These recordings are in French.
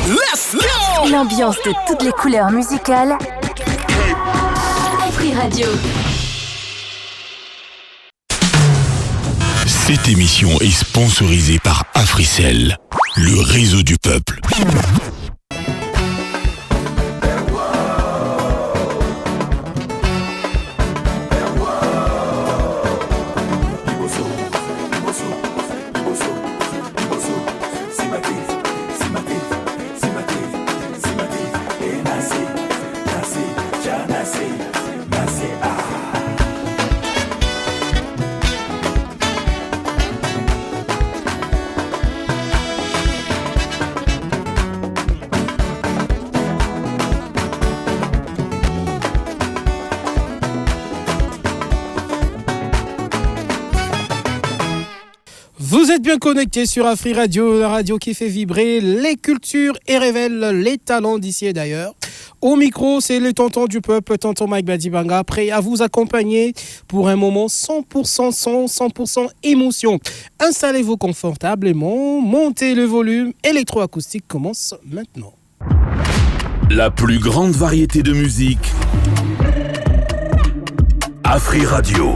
Let's go! L'ambiance de toutes les couleurs musicales. Free Radio. Cette émission est sponsorisée par Africell, le réseau du peuple. Vous êtes bien connectés sur Afri Radio, la radio qui fait vibrer les cultures et révèle les talents d'ici et d'ailleurs. Au micro, c'est le tonton du peuple, tonton Mike Badibanga, prêt à vous accompagner pour un moment 100% son, 100% émotion. Installez-vous confortablement, montez le volume, électroacoustique commence maintenant. La plus grande variété de musique, Afri Radio.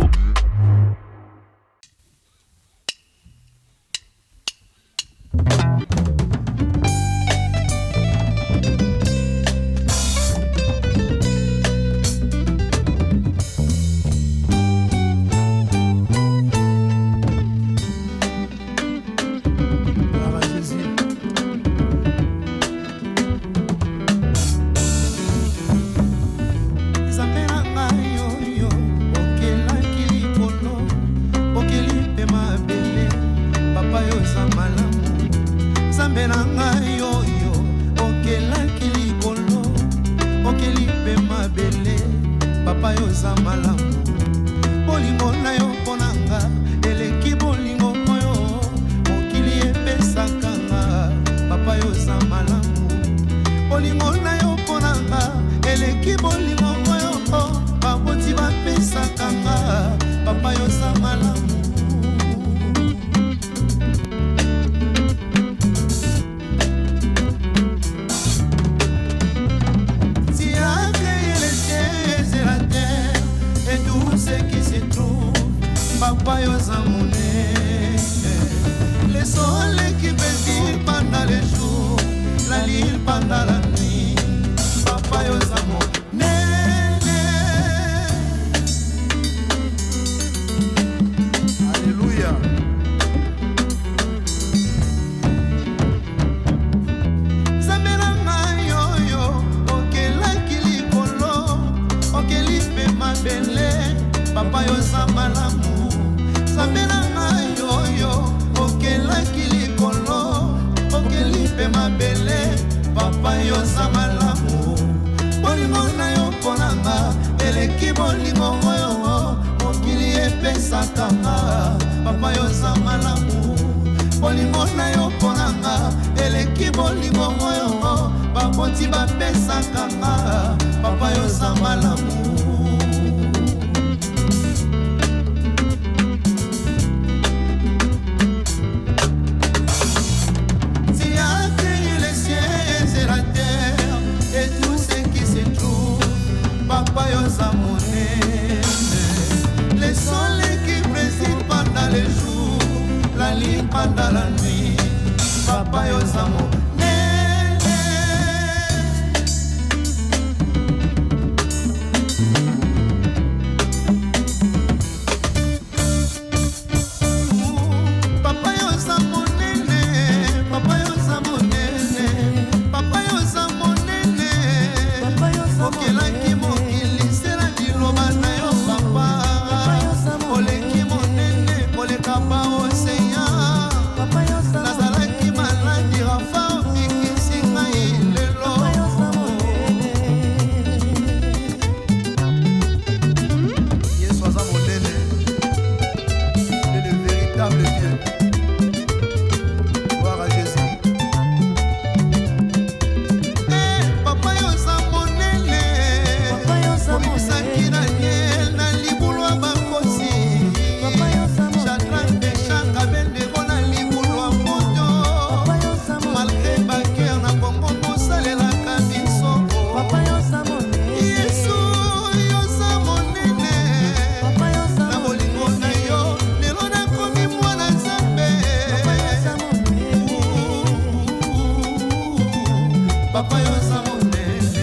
papa yoza monene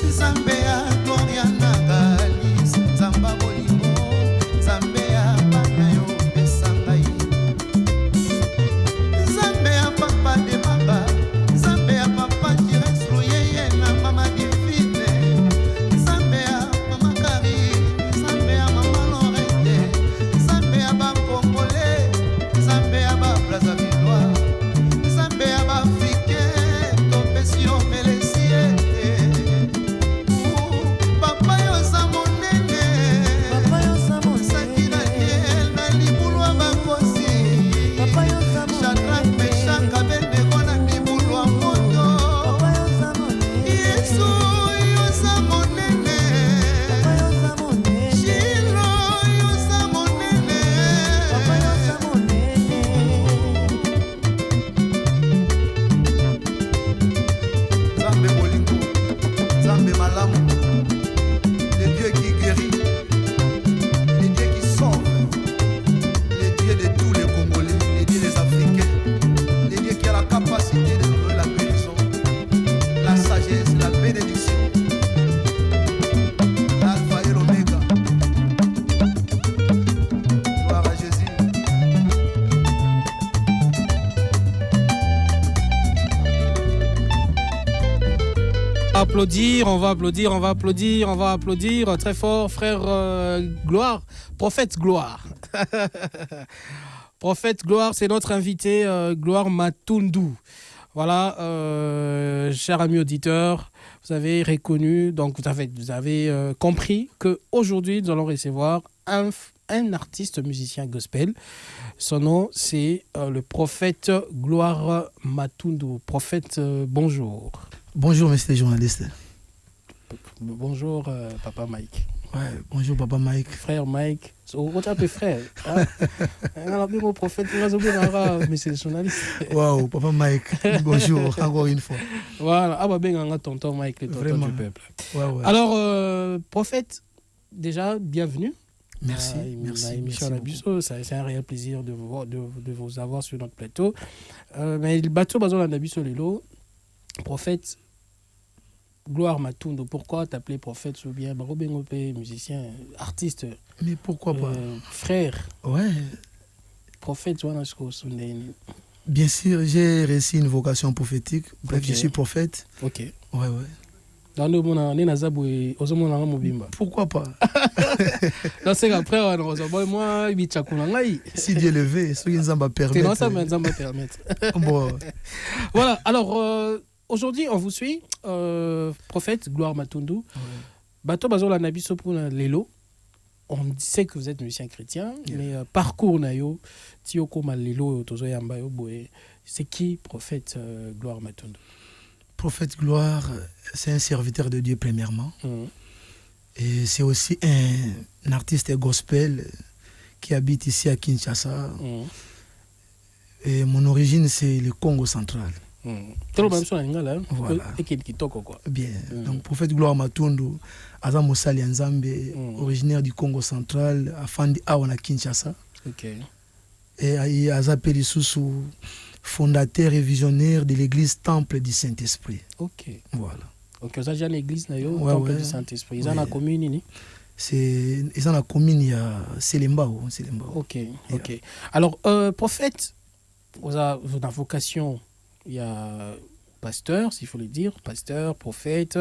Nzambe ya gloria na galis Nzamba bolingo Nzambe ya bana yo pesa ngai Nzambe ya papa de baba Nzambe ya papa Jireslo yeye na mama Divine Nzambe ya mama Kari Nzambe ya mama Lorette Nzambe ya ba Congolais Nzambe ya ba Brazzaville Nzambe ya ba Africain topesi yo melesie papa yoza monene sakina ye na libulu ya bakosi Shadrach Meshach Abednego na libulu ya moto Yesu yoza monene Shilo yoza monene Nzambe bolingo Nzambe malamu le Dieu qui guérit le Dieu qui sauve le Dieu de tous les Congolais le Dieu des Africains le Dieu qui a la capacité de donner la guérison la sagesse la bénédiction l'alpha et l'oméga gloire à Jésus. Applaudir, on va applaudir, on va applaudir, on va applaudir très fort, frère Gloire, prophète Gloire. Prophète Gloire, c'est notre invité, Gloire Matundu. Voilà, cher ami auditeur, vous avez reconnu, donc vous avez compris qu'aujourd'hui, nous allons recevoir un artiste musicien gospel. Son nom, c'est le prophète Gloire Matundu. Prophète, bonjour. Bonjour, monsieur le journaliste. Bonjour, papa Mike. Ouais, bonjour, papa Mike. Frère Mike. On t'appelle frère. Mon prophète, monsieur le journaliste. Waouh, papa Mike. Bonjour, encore une fois. Voilà, ah bah ben, tonton Mike, le tonton Vraiment. du peuple. Ouais, ouais. Alors, prophète, déjà, bienvenue. Merci, merci. Émission Merci Nabiso, c'est un réel plaisir de vous avoir sur notre plateau. Mais le bateau, bazon Nabiso Lelo, prophète. Gloire Matundu, pourquoi t'appeler prophète ou bien Barobengope, musicien, artiste? Mais pourquoi pas frère. Ouais. Prophète, bien sûr, j'ai reçu une vocation prophétique. Bref, Okay. je suis prophète. Ok. Ouais, ouais. Pourquoi pas C'est qu'après, moi, si Dieu le veut, ce qui nous a permis. Bon. Voilà, alors, aujourd'hui, on vous suit, prophète Gloire Matundu. Bato Bazola Nabiso pour Lelo. On sait que vous êtes musicien chrétien, mais parcours Nayo, Tioko Malelo, Tozo Yambayo Boé. C'est qui, prophète Gloire Matundu? Prophète Gloire, c'est un serviteur de Dieu premièrement. Et c'est aussi un artiste gospel qui habite ici à Kinshasa. Et mon origine, c'est le Congo central. Voilà. Bien. Donc, prophète Gloire Matundu, Aza Mosali Nzambe, originaire du Congo central, Afandi Awana Kinshasa. Et Aza Pelisusu, fondateur et visionnaire de l'église Temple du Saint-Esprit. Ok. Voilà. Donc, vous avez l'église Temple du Saint-Esprit. Ils ont la commune. Ils ont la commune, il y a Selembao. Ok, ok. Alors, prophète, vous avez une vocation, il y a pasteur, s'il faut le dire, pasteur, prophète,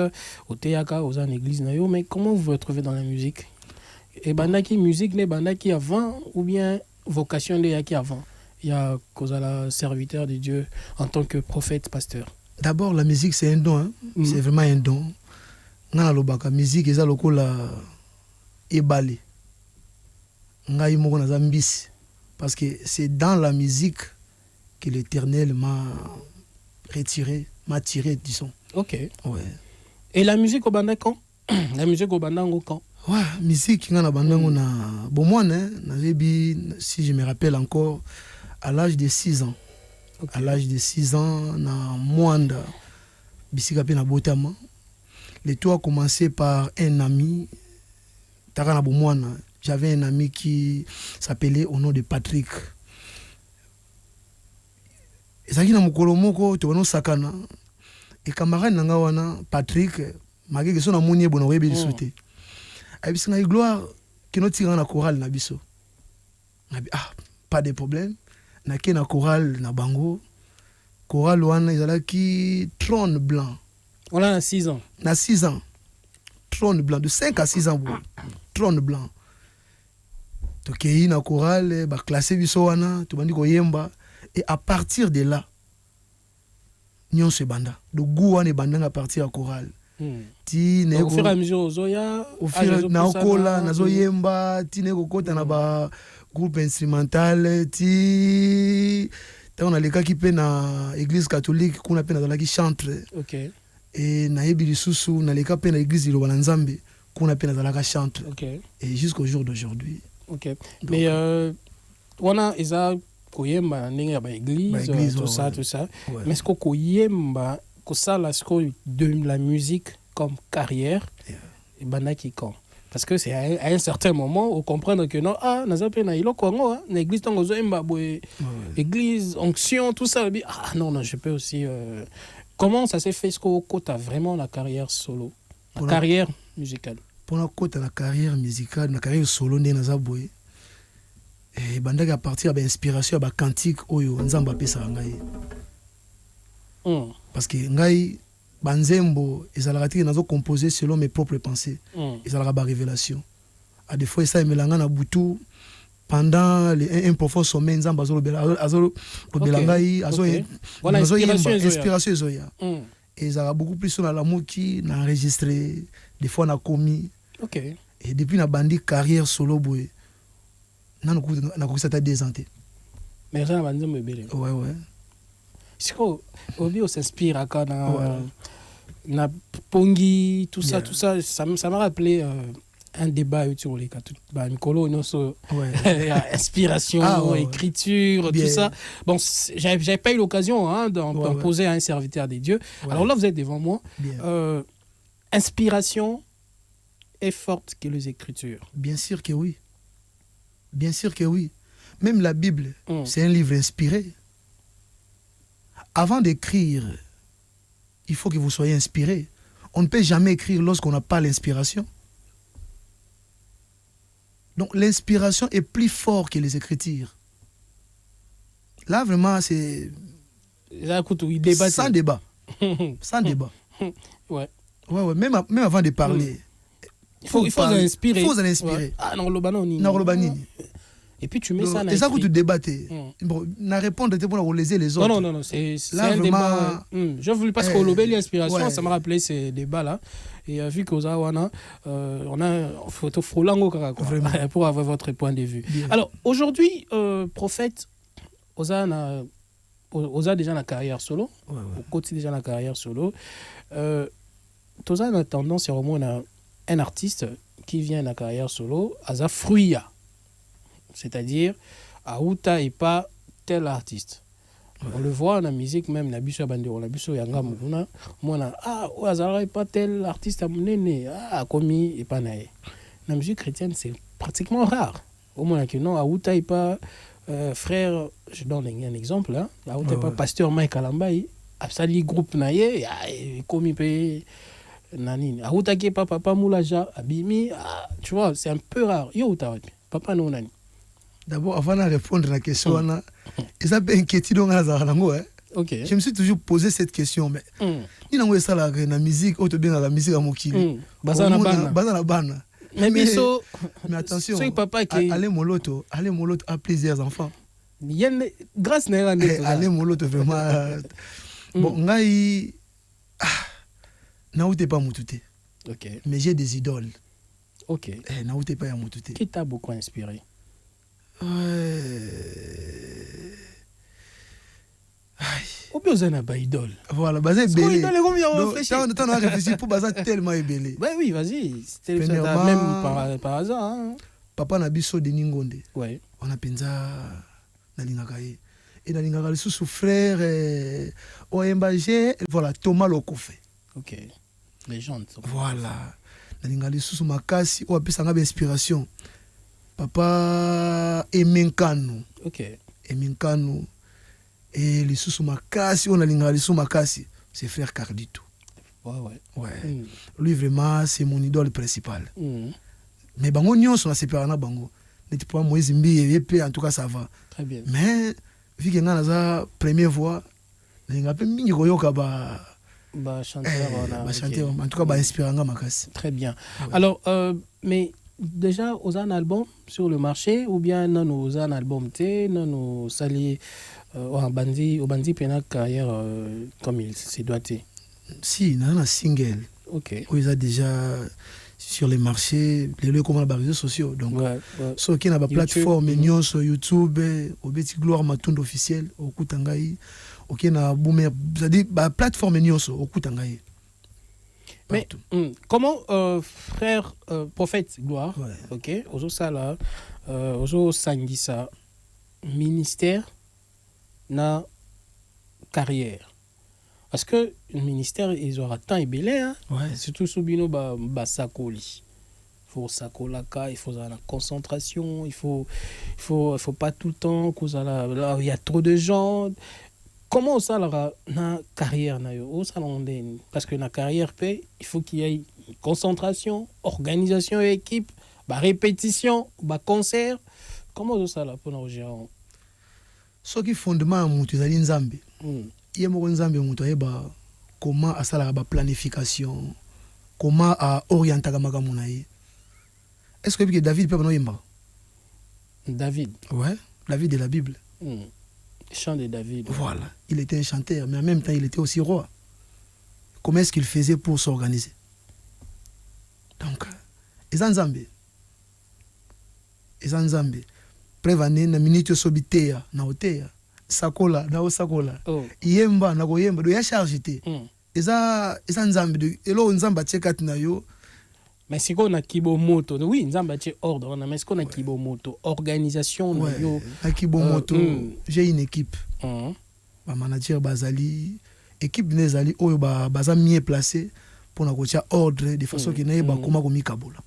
au théâtre, vous avez une église, mais comment vous vous retrouvez dans la musique? Et bandaki musique, ne bandaki avant, ou bien vocation de yaki avant? Il y a cause à la serviteur de Dieu en tant que prophète, pasteur. D'abord, la musique, c'est un don. Hein? C'est vraiment un don. La musique, c'est la éballé. Parce que c'est dans la musique que l'Éternel m'a retiré, m'a tiré, disons. Ok. Ouais. Et la musique au Banda quand? La musique au Banda quand? Ouais, musique, na si je me rappelle encore, à l'âge de 6 ans. Okay. À l'âge de 6 ans, na Mwanda, bisika pe na Botama. Le tout a commencé par un ami, Tarana Boumwana. J'avais un ami qui s'appelait au nom de Patrick. ezalaki na mokolo moko tobana osakana e camarade na nga wana Patrick mageke so na moni ye bona oyebi lisu te ayebisi ngai Gloire kino tika na chorale na biso nabi pas de problème nake na chorale na bango chorale wana ezalaki Trône Blanc. On a 6 ans. Na 6 ans. Trône Blanc de 5 à 6 ans bon. Trône Blanc. Tokei na chorale ba classé biso wana tobandi ko yemba et à partir de là nyon se banda. De goût wana banda à partir à chorale. Ti ne au fur et à mesure zoya au fur na okola na zo yemba ti ne ko kota na ba groupe instrumental ti on a les cas qui pe na église catholique qu'on appelle dans la qui chantre. OK. Et na yebi lisusu na les cas pe na église Iloba Nzambe qu'on appelle dans la chantre. OK. Et jusqu'au jour d'aujourd'hui. OK. Donc, mais wana eza koyemba ndenge ya ba église tout ça tout ça. Ouais. Mais est-ce que koyemba ko ça la de la musique comme carrière et banaki quand parce que c'est à un certain moment on comprendre que non nazape na ilo Congo na église tongo zoemba boy église onction tout ça non je peux aussi comment ça s'est fait ce que tu as vraiment la carrière solo la carrière musicale pour la côte la carrière musicale la carrière solo ndé nazaboy et bandaka à partir de inspiration ba cantique oyo nzamba pesa ngai parce que ngai banzembo ezalaka te nazo composer selon mes propres pensées ezalaka ba révélation à des fois ça emelanga na butu pendant un profond sommeil nzamba azolo ngai azo inspiration ezoya et ezalaka beaucoup plus sur la moki na enregistré des fois na commis OK et depuis na bandi carrière solo boy na kokisa ta 2 ans te mais ça na banzembo ebele ouais c'est quoi Obio s'inspire à na pongi tout ça ça m'a rappelé un débat sur les cas tout ba Nicolo inspiration écriture tout ça bon j'avais pas eu l'occasion d'en poser à un serviteur des dieux alors là vous êtes devant moi inspiration est forte que les écritures bien sûr que oui même la Bible c'est un livre inspiré. Avant d'écrire, il faut que vous soyez inspiré. On ne peut jamais écrire lorsqu'on n'a pas l'inspiration. Donc l'inspiration est plus forte que les écritures. Là vraiment c'est sans débat. Sans débat. Ouais. Même avant de parler. Il faut l'inspirer. Il faut l'inspirer. Ah non lobanoni. Et puis tu mets ça dans et ça que tu débattes. Bon, na répondre pour léser les autres. Non, c'est là, un débat. Je voulais parce que l'obéli inspiration, ça m'a rappelé ces débats là. Et vu qu'aux Awana, on a photo frolango pour avoir votre point de vue. Bien. Alors aujourd'hui, prophète, Oza déjà la carrière solo, au côté déjà la carrière solo. Toza a tendance c'est vraiment un artiste qui vient la carrière solo, Aza fruya. C'est-à-dire Aouta et pas tel artiste. On le voit en la musique même na biso bandero na biso yanga mukuna mona Azara et pas tel artiste à monene komi et pas nae. La musique chrétienne c'est pratiquement rare. Au moins que non Aouta et pas frère, je donne un exemple là, Aouta et pas pasteur Mike Alambai, absali groupe nae komi pe nani. Aouta qui pas papa Moulaja Abimi, tu vois, c'est un peu rare. Yo papa non nani. D'abord, avant de répondre à la question, il a une inquiétude. Okay. Je me suis toujours posé cette question. Mais il y a la musique, ou bien la musique à Mokili. Mais attention, allez Moloto a plusieurs enfants. Grâce à allez Moloto vraiment. Bon, ngai naouté pas Moutouté. OK. Mais j'ai des idoles. OK. Naouté pas Moutouté. Qui t'a beaucoup inspiré? Ou bien on a pas idole. Voilà, basé belé. T'en as réfléchi pour baser tellement belé. Ouais oui, vas-y, c'était même par hasard hein. Papa na biso de Ningonde. Ouais. On a penza na lingakaye. Et na lingaka sous frère Oyembaje, voilà Thomas Lokofe. OK. Légende. Voilà. Na lingaka sous makasi ou apesa nga inspiration. Papa Emenkano. OK. Emenkano. Et les sous makasi, on a les sous makasi, c'est frère Cardito. Ouais. Lui vraiment c'est mon idole principal. Mais bango nyon sont assez perana bango. N'était pas Moïse Mbi et en tout cas ça va. Très bien. Mais vu que dans la première voix, les gars peuvent mingi koyoka chanteur en tout cas inspirant makasi. Très bien. Alors mais déjà aux un album sur le marché ou bien non aux un album té non aux sali au bandi pena carrière comme il se doit être. Si dans un single. OK. Où ils a déjà sur les marchés les lieux comme les réseaux sociaux donc so qui na ba plateforme nyon sur YouTube au Betty Gloire Matundo officiel au Kutangai OK na boomer c'est-à-dire ba plateforme nyon au Kutangai. Mais comment frère prophète Gloire OK ozo sala ozo sangisa ministère na carrière. Parce que le ministère, ils auront tant et belé, hein. Surtout sous bino basakoli. Il faut sakolaka, il faut la concentration, il faut pas tout le temps il y a trop de gens. Comment ça la na carrière na yo, parce que na carrière il faut qu'il y ait concentration, organisation et équipe, répétition, concert. Comment ça la pour nous gérer? Ce qui fondement mutu zali nzambe. Il y a comment à la planification, comment à orienter la magamunaï. Est-ce que David peut nous David. Ouais, David de la Bible. Chant de David. Voilà, il était un chanteur, mais en même temps il était aussi roi. Comment est-ce qu'il faisait pour s'organiser? Donc, les Nzambe. Prévané na minute sobitea na otea. Sakola na osakola yemba na koyemba do ya charge te eza nzambe de elo nzamba tchekati na yo mais siko na kibo moto oui nzamba tche ordre na mais siko na kibo moto organisation na yo na kibo moto j'ai une équipe ba manager bazali équipe nezali oyo baza mieux placé pour na kotia ordre de façon que na ba koma ko mikabola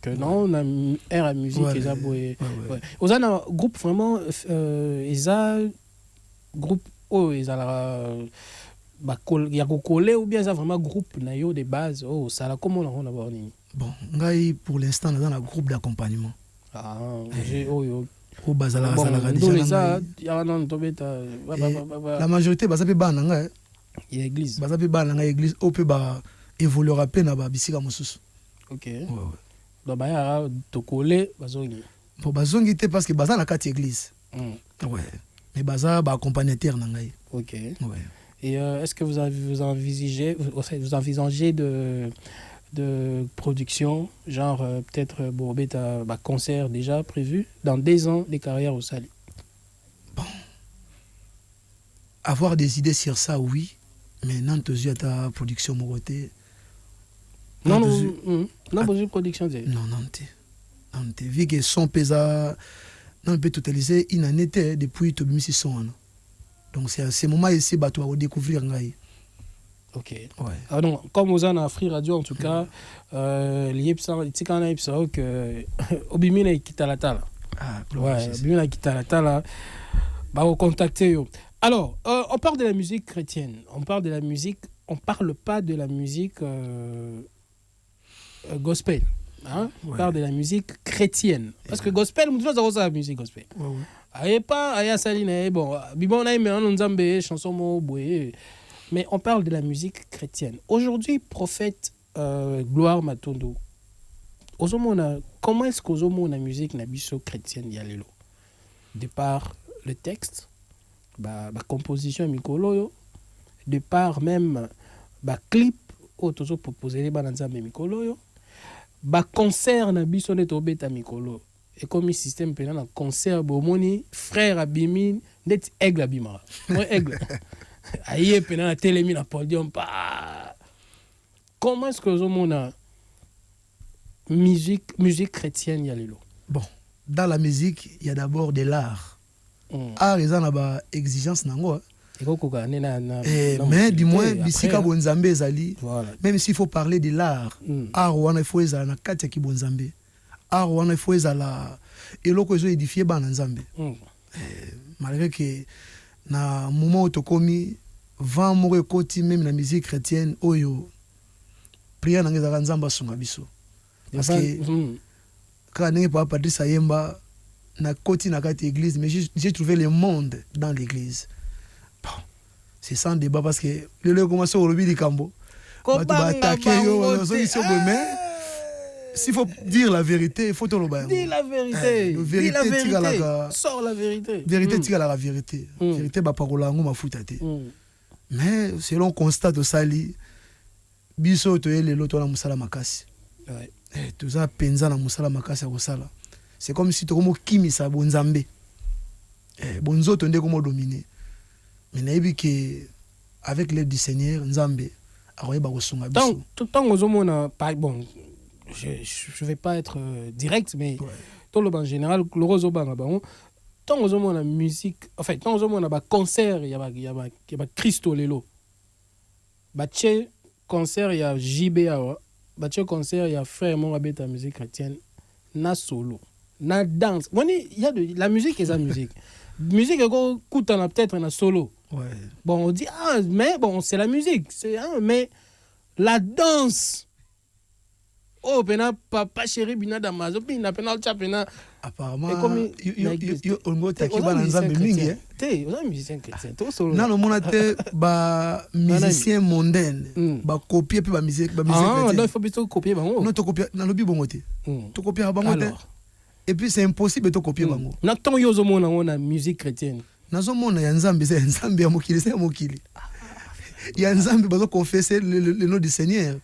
que non na air à musique eza boye ozana groupe vraiment eza groupe ils ont il y a collé ou bien ça vraiment groupe na yo de base ça la comment on a borni bon ngai pour l'instant dans un groupe d'accompagnement j'ai au bazala déjà la majorité baza pe bana ngai l'église baza pe bana ngai église au pe ba évoluera pe na ba bisika mosusu. OK donc ba ya to collé bazongi pour bazongi te parce que baza na kati église ouais. Mais baza ba accompagnateur nangai. OK. Ouais. Et est-ce que vous envisagez de production genre peut-être concert déjà prévu dans 2 ans de carrière au Sali? Bon. Avoir des idées sur ça oui, mais non tu as ta production mon côté. Non besoin production non vu que son pesa on peut totaliser une année depuis 2006. Donc c'est à ce moment ici tu vas découvrir ngai. OK. Ouais. Ah non, comme aux en Afrique Radio en tout cas l'Ipsa tikana Ipsa que obimina ikitalata là. Ouais, obimina ikitalata là. Contacter yo. Alors, on parle de la musique chrétienne. On parle pas de la musique gospel. Hein? On parle de la musique chrétienne. Parce que gospel, on dit la musique gospel. Mais on parle de la musique chrétienne. Aujourd'hui, prophète Gloire Matundo, comment est-ce que la musique chrétienne yalelo? De par le texte, la composition mikolo, de par même le clip, autour proposé les bananzambe mikolo, concert na biso ne tobeta mikolo et comme système pena na concert bomoni frère abimi net aigle abima moi aigle aye pena na télémi na podium pas. Comment est-ce que ozomona musique chrétienne yalelo? Bon, dans la musique il y a d'abord de l'art. Art ils ont ba exigence nango. Mais du moins bisika bonzambe ezali même s'il faut parler de l'art art wana il faut ezala na kati ki bonzambe art wana il faut ezala eloko ezo édifier bana nzambe malgré que na moment où tokomi vent moko ekoti même na musique chrétienne oyo prière na ngeza nzamba sunga biso parce que quand n'est pas Patrice Ayemba na koti na kati église mais j'ai trouvé le monde dans l'église. Bon, c'est sans débat parce que le commence au lobby du Cambo s'il faut dire la vérité, il faut te le dire. Dis la vérité. Dis la vérité. Sors la vérité. Vérité, tu la vérité. Vérité, bah parola ngoma futate. Mais selon constat de Sali, biso to yele loto na musala makasi. Ouais. Tout ça penza na musala makasi ko sala. C'est comme si to komo kimisa bonzambe. Bonzo to ndé komo dominer. Mais naïbi que avec l'aide du Seigneur nzambe akoyeba ko sunga biso. Tout temps ozomona bon. Je vais pas être direct, mais tout le en général, le rose au bang, tant aux hommes la musique, en fait, tant aux hommes on a concert, il y a Christo Lelo. Batché concert, il y a JBA. Batché concert, il y a Frère Mon Rabé ta musique chrétienne. Na solo, na danse. Il y a de la musique et la musique. Musique, écoute, on a peut-être un solo. Ouais. Bon, on dit, mais bon, c'est la musique. Mais la danse. Oh, pena papa chéri bina damazo pina pena chapena apparemment yo ongo takiba na nzambe mingi te on musicien chrétien to solo na no mona te ba musicien mondaine ba copier pe ba musique non il faut plutôt copier bango non to copier na lobi bongo te to copier bango te et puis c'est impossible to copier bango na ton yo zo mona on musique chrétienne na zo mona ya nzambe ya mokili c'est mokili. Il y a Nzambe qui confesser le nom du Seigneur.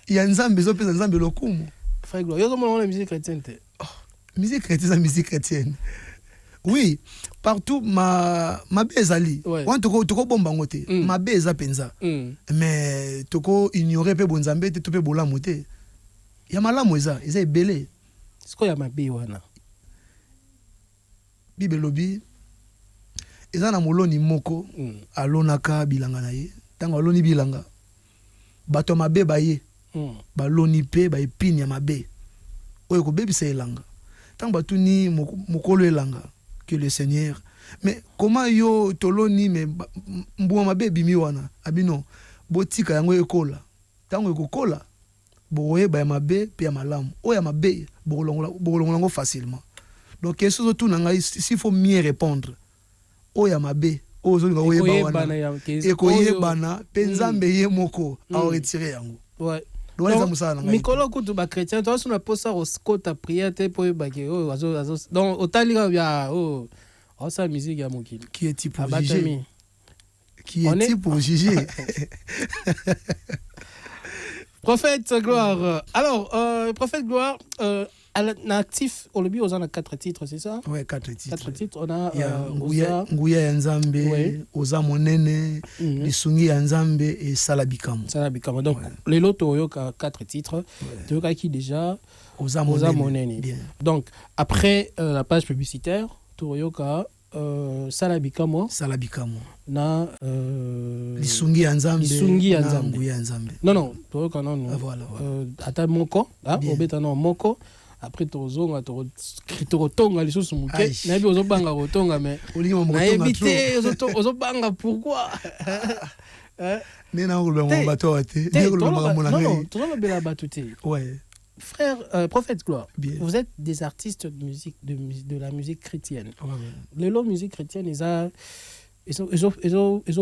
Il y a Nzambe qui pèse Nzambe le coup. Frère Gloire, il y a la musique chrétienne. Musique chrétienne, la musique chrétienne. Oui, partout ma bezali. On toko bomba ngote. Ma beza penza. Mais toko ignorer pe bonzambe te tope bola moté. Il y a malamu eza, eza belé. C'est quoi ya mabe wana? Bible lobi. Eza na moloni moko alonaka bilanga na ye. Tango aloni bilanga bato mabe baye baloni pe ba epini ya mabe oyo ko bebisa elanga tango batu ni mokolo elanga que le Seigneur mais comment yo toloni me mbuma mabe bimi wana abino botika yango ekola tango ekokola boye ba mabe pe ya malamu oya mabe bokolongola ngo facilement donc question zo tout nanga s'il faut mieux répondre oya mabe ekoyebana pe nzambe ye moko aoretire yango. Ouais. Mikolo kutu ba chrétien toi on a posé au scota prière te po ba ke donc otali ya ça musique ya mokili qui est type pour juger qui est type pour juger. Prophète Gloire. Alors Prophète Gloire actif au lobby, on a 4 titres, c'est ça? Ouais, 4 titres. 4 titres, on a Nguya Nzambe, Oza Monene, Lisungi Nzambe et Salabikamo. Salabikamo. Donc les lotos ont 4 titres. Tu as qui déjà? Oza Monene. Donc après la page publicitaire, Toyoka Salabikamo. Na Lisungi Nzambe. Nguya Nzambe. Non, Toyoka non. Voilà. Ata moko, obeta non moko. Après tozonga totonga lisusu muke na bi ozobanga kotonga mais na éviter ozobanga pourquoi nena ngolo bato ate ngolo mona non tozona bela batuté. Ouais. Frère Prophète Gloire, vous êtes des artistes de musique de la musique chrétienne. Les lots musique chrétienne ils ont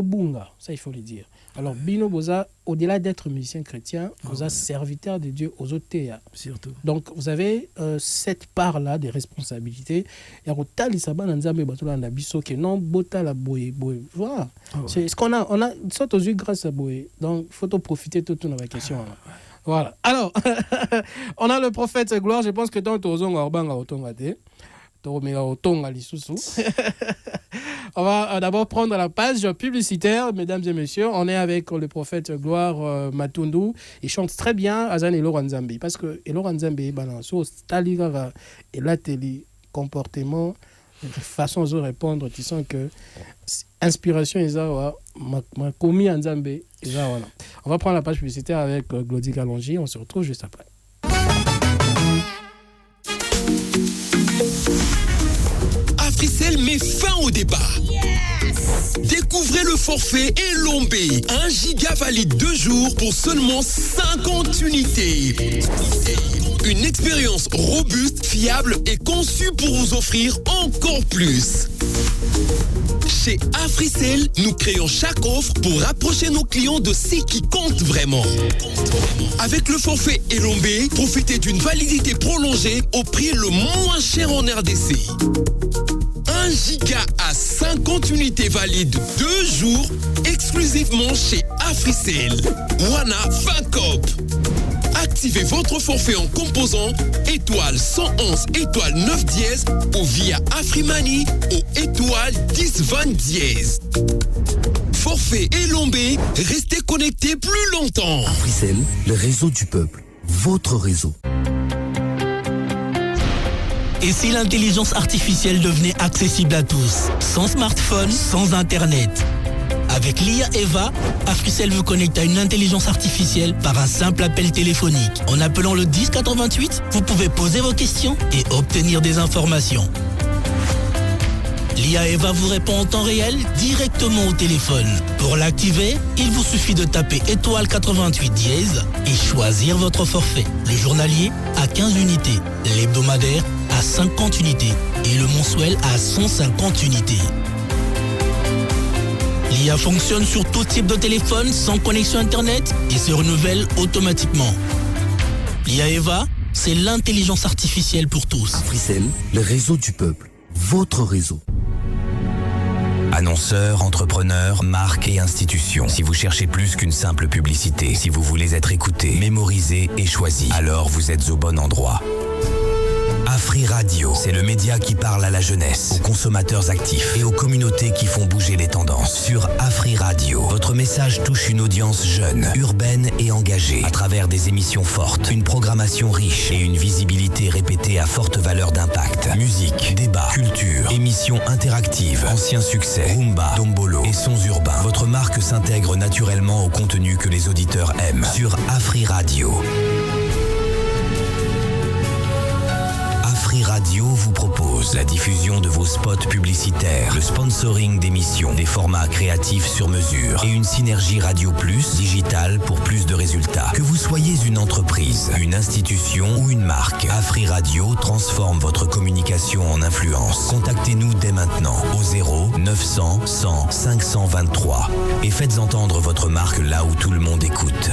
bunga, ça il faut le dire. Alors Bino Boza, au-delà d'être musicien chrétien, vous êtes serviteur de Dieu aux autres. Surtout. Donc vous avez cette part-là de responsabilité. Et au tali saban nzambe batola na biso que non bota la boye. Voilà. C'est ce qu'on a saute aux yeux grâce à boye. Donc faut profiter tout dans la question. Voilà. Alors on a le Prophète Gloire, je pense que dans tozonga orbanga otongate. On va d'abord prendre la page publicitaire, mesdames et messieurs. On est avec le Prophète Gloire Matundu. Il chante très bien Azan Elora Nzambe. Parce que Elora Nzambe, balanço, Staliga et l'atelier comportement, façon de répondre, tu sens que inspiration, m'a commis Nzambe. On va prendre la page publicitaire avec Glody Kalonji. On se retrouve juste après. Africell met fin au débat. Yes! Ouvrez le forfait Elombé. 1 giga valide 2 jours pour seulement 50 unités. Une expérience robuste, fiable et conçue pour vous offrir encore plus. Chez Africell, nous créons chaque offre pour rapprocher nos clients de ce qui compte vraiment. Avec le forfait Elombé, profitez d'une validité prolongée au prix le moins cher en RDC. 1 giga à 50 unités valides 2 jours exclusivement chez Africell. Wana Fancop. Activez votre forfait en composant étoile 111 étoile 9 dièse ou via Afrimani au étoile 10 20 dièse. Forfait Elombé, restez connectés plus longtemps. Africell, le réseau du peuple, votre réseau. Et si l'intelligence artificielle devenait accessible à tous, sans smartphone, sans internet? Avec l'IA Eva, Africell vous connecte à une intelligence artificielle par un simple appel téléphonique. En appelant le 1088, vous pouvez poser vos questions et obtenir des informations. L'IA Eva vous répond en temps réel directement au téléphone. Pour l'activer, il vous suffit de taper étoile 88 dièse et choisir votre forfait. Le journalier à 15 unités, l'hebdomadaire à 50 unités et le mensuel à 150 unités. L'IA fonctionne sur tout type de téléphone sans connexion Internet et se renouvelle automatiquement. L'IA Eva, c'est l'intelligence artificielle pour tous. Africell, le réseau du peuple, votre réseau. Annonceurs, entrepreneurs, marques et institutions. Si vous cherchez plus qu'une simple publicité, si vous voulez être écouté, mémorisé et choisi, alors vous êtes au bon endroit. Afri Radio, c'est le média qui parle à la jeunesse, aux consommateurs actifs et aux communautés qui font bouger les tendances. Sur Afri Radio, votre message touche une audience jeune, urbaine et engagée, à travers des émissions fortes, une programmation riche et une visibilité répétée à forte valeur d'impact. Musique, débat, culture, émissions interactives, anciens succès, rumba, dombolo et sons urbains. Votre marque s'intègre naturellement au contenu que les auditeurs aiment. Sur Afri Radio. Afri Radio vous propose la diffusion de vos spots publicitaires, le sponsoring d'émissions, des formats créatifs sur mesure et une synergie Radio Plus digitale pour plus de résultats. Que vous soyez une entreprise, une institution ou une marque, Afri Radio transforme votre communication en influence. Contactez-nous dès maintenant au 0 900 100 523 et faites entendre votre marque là où tout le monde écoute.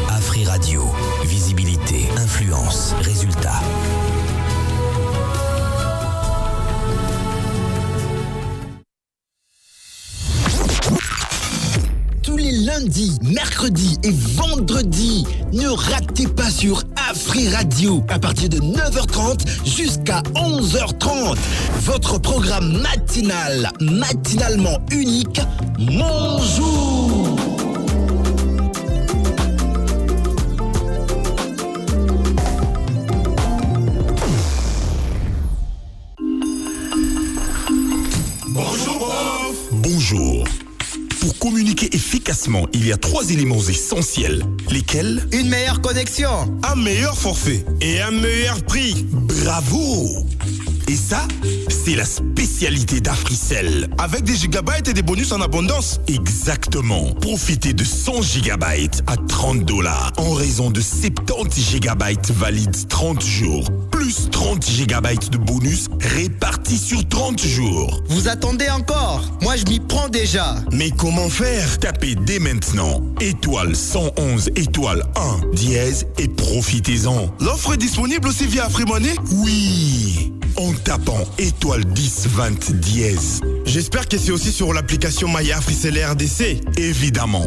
Afri Radio, visibilité, influence, résultat. Tous les lundis, mercredis et vendredis, ne ratez pas sur Afri Radio à partir de 9h30 jusqu'à 11h30. Votre programme matinal, matinalement unique, Mon Jour. Bonjour. Pour communiquer efficacement, il y a 3 éléments essentiels. Lesquels? Une meilleure connexion, un meilleur forfait et un meilleur prix. Bravo! Et ça, c'est la spécialité d'Africell. Avec des gigabytes et des bonus en abondance. Exactement. Profitez de 100 gigabytes à $30 en raison de 70 gigabytes valides 30 jours. Plus 30 gigabytes de bonus répartis sur 30 jours. Vous attendez encore? Moi, je m'y prends déjà. Mais comment faire? Tapez dès maintenant étoile 111 étoile 1 dièse et profitez-en. L'offre est disponible aussi via Afrimani? Oui, en tapant étoile 10 20 dièse. J'espère que c'est aussi sur l'application Maya Africell RDC. Évidemment.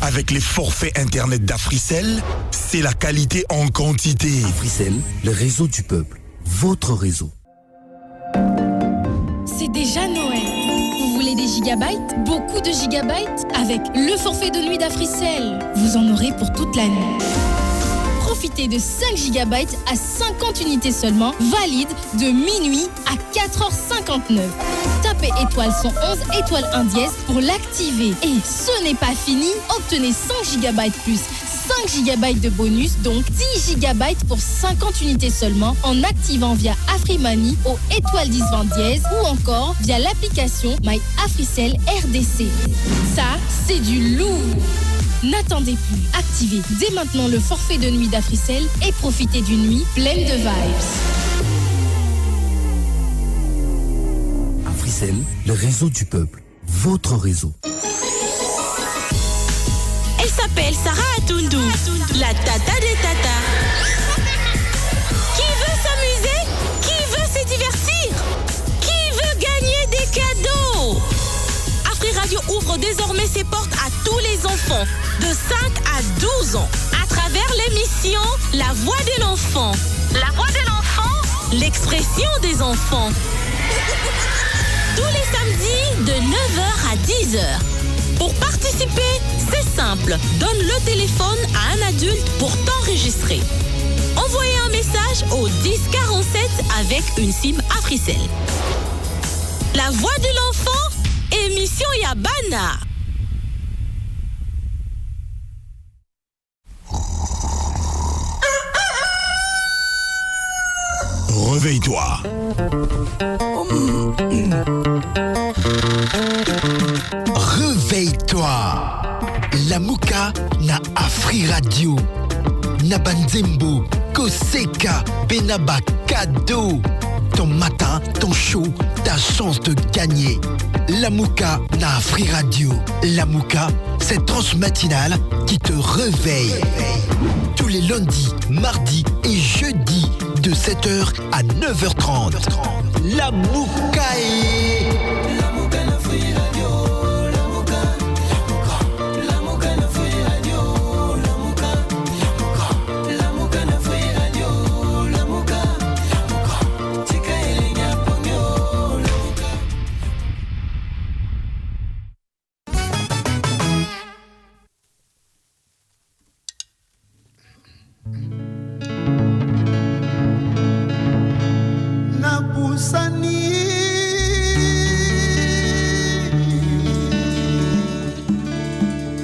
Avec les forfaits internet d'Africell, c'est la qualité en quantité. Africell, le réseau du peuple, votre réseau. C'est déjà Noël. Vous voulez des gigabytes? Beaucoup de gigabytes? Avec le forfait de nuit d'Africell, vous en aurez pour toute la nuit. Profitez de 5 GB à 50 unités seulement, valide de minuit à 4h59. Tapez étoile 111 étoile 1 dièse pour l'activer. Et ce n'est pas fini, obtenez 5 GB plus 5 GB de bonus, donc 10 GB pour 50 unités seulement en activant via Afrimoney au étoile 10 20 dièse ou encore via l'application My Africell RDC. Ça, c'est du lourd. N'attendez plus, activez dès maintenant le forfait de nuit d'Africell et profitez d'une nuit pleine de vibes. Africell, le réseau du peuple, votre réseau. Elle s'appelle Sarah Atundu, la tata des tatas. Qui veut s'amuser? Qui veut se divertir? Qui veut gagner des cadeaux? Afri Radio ouvre désormais ses portes à tous les enfants de 5 à 12 ans à travers l'émission La Voix de l'enfant. La Voix de l'enfant, l'expression des enfants. Tous les samedis de 9h à 10h. Pour participer, c'est simple. Donne le téléphone à un adulte pour t'enregistrer. Envoyez un message au 1047 avec une SIM Africell. La Voix de l'enfant, émission Yabana. Réveille-toi. Réveille-toi. La Mouka na Afri Radio. Na Banzembo, Koseka, Benaba Cadeau. Ton matin, ton show, ta chance de gagner. La Mouka na Afri Radio. La Mouka, cette tranche matinale qui te réveille. Tous les lundis, mardis et jeudis de 7h à 9h30. La Mouka est... La Mouka na Afri Radio. La Mouka. La Mouka na Afri Radio. La Mouka. La Mouka na Afri Radio. La Mouka. Tika elenya ponyo. La Mouka. Nabusani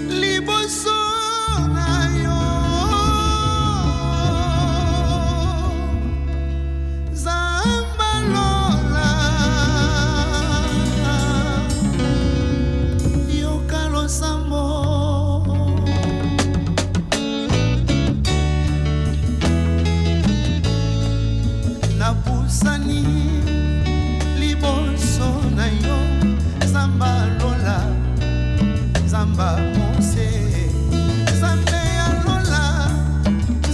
liboso na yo Zamba lola yokalo sambo Nabusani liboso na yo Zamba lola Zamba mose Zambe ya lola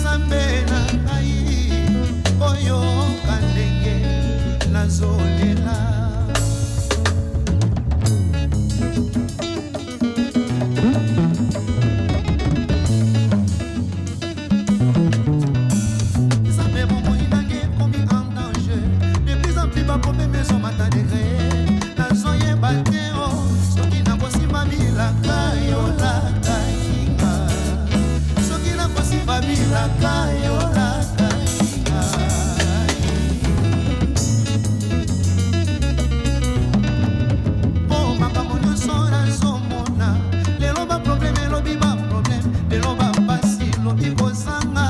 Zambe na ngai Oyo kandenge nazolela Zambe bongo inange komi en danger. De plus en plus bas comme maison matin degré. Nazoye bateo soki na bosimba milaka yo la kainga. Soki na bosimba milaka yo la kainga. Po makambo nyonso nazomona. Lelo ba problème lobi ba problème. Lelo ba pasi lobi kozanga.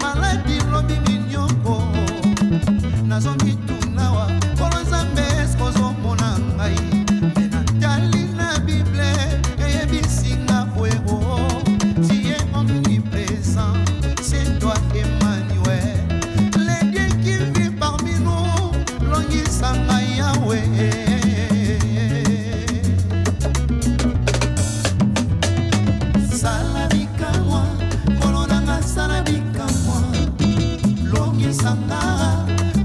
Maladi lobi minyoko. Nazomi tunawa Kolo Nzambe eskozomona ngai Mena tali na Bible Eyebisinga kwego Tu es omniprésent C'est toi Emmanuel Le Dieu qui vit parmi nous Longisanga Yahweh Salabika moi Kolo nanga salabika moi Longisanga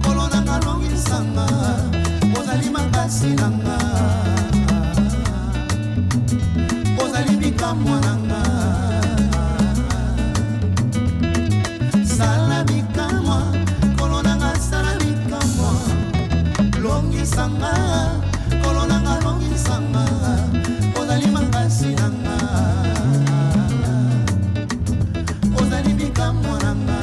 Kolonanga longisanga Ozali makasi nanga Ozali bikamwa nanga Sala bikamwa Kolonanga sala bikamwa Longisanga Kolonanga longisanga Ozali makasi nanga Ozali bikamwa nanga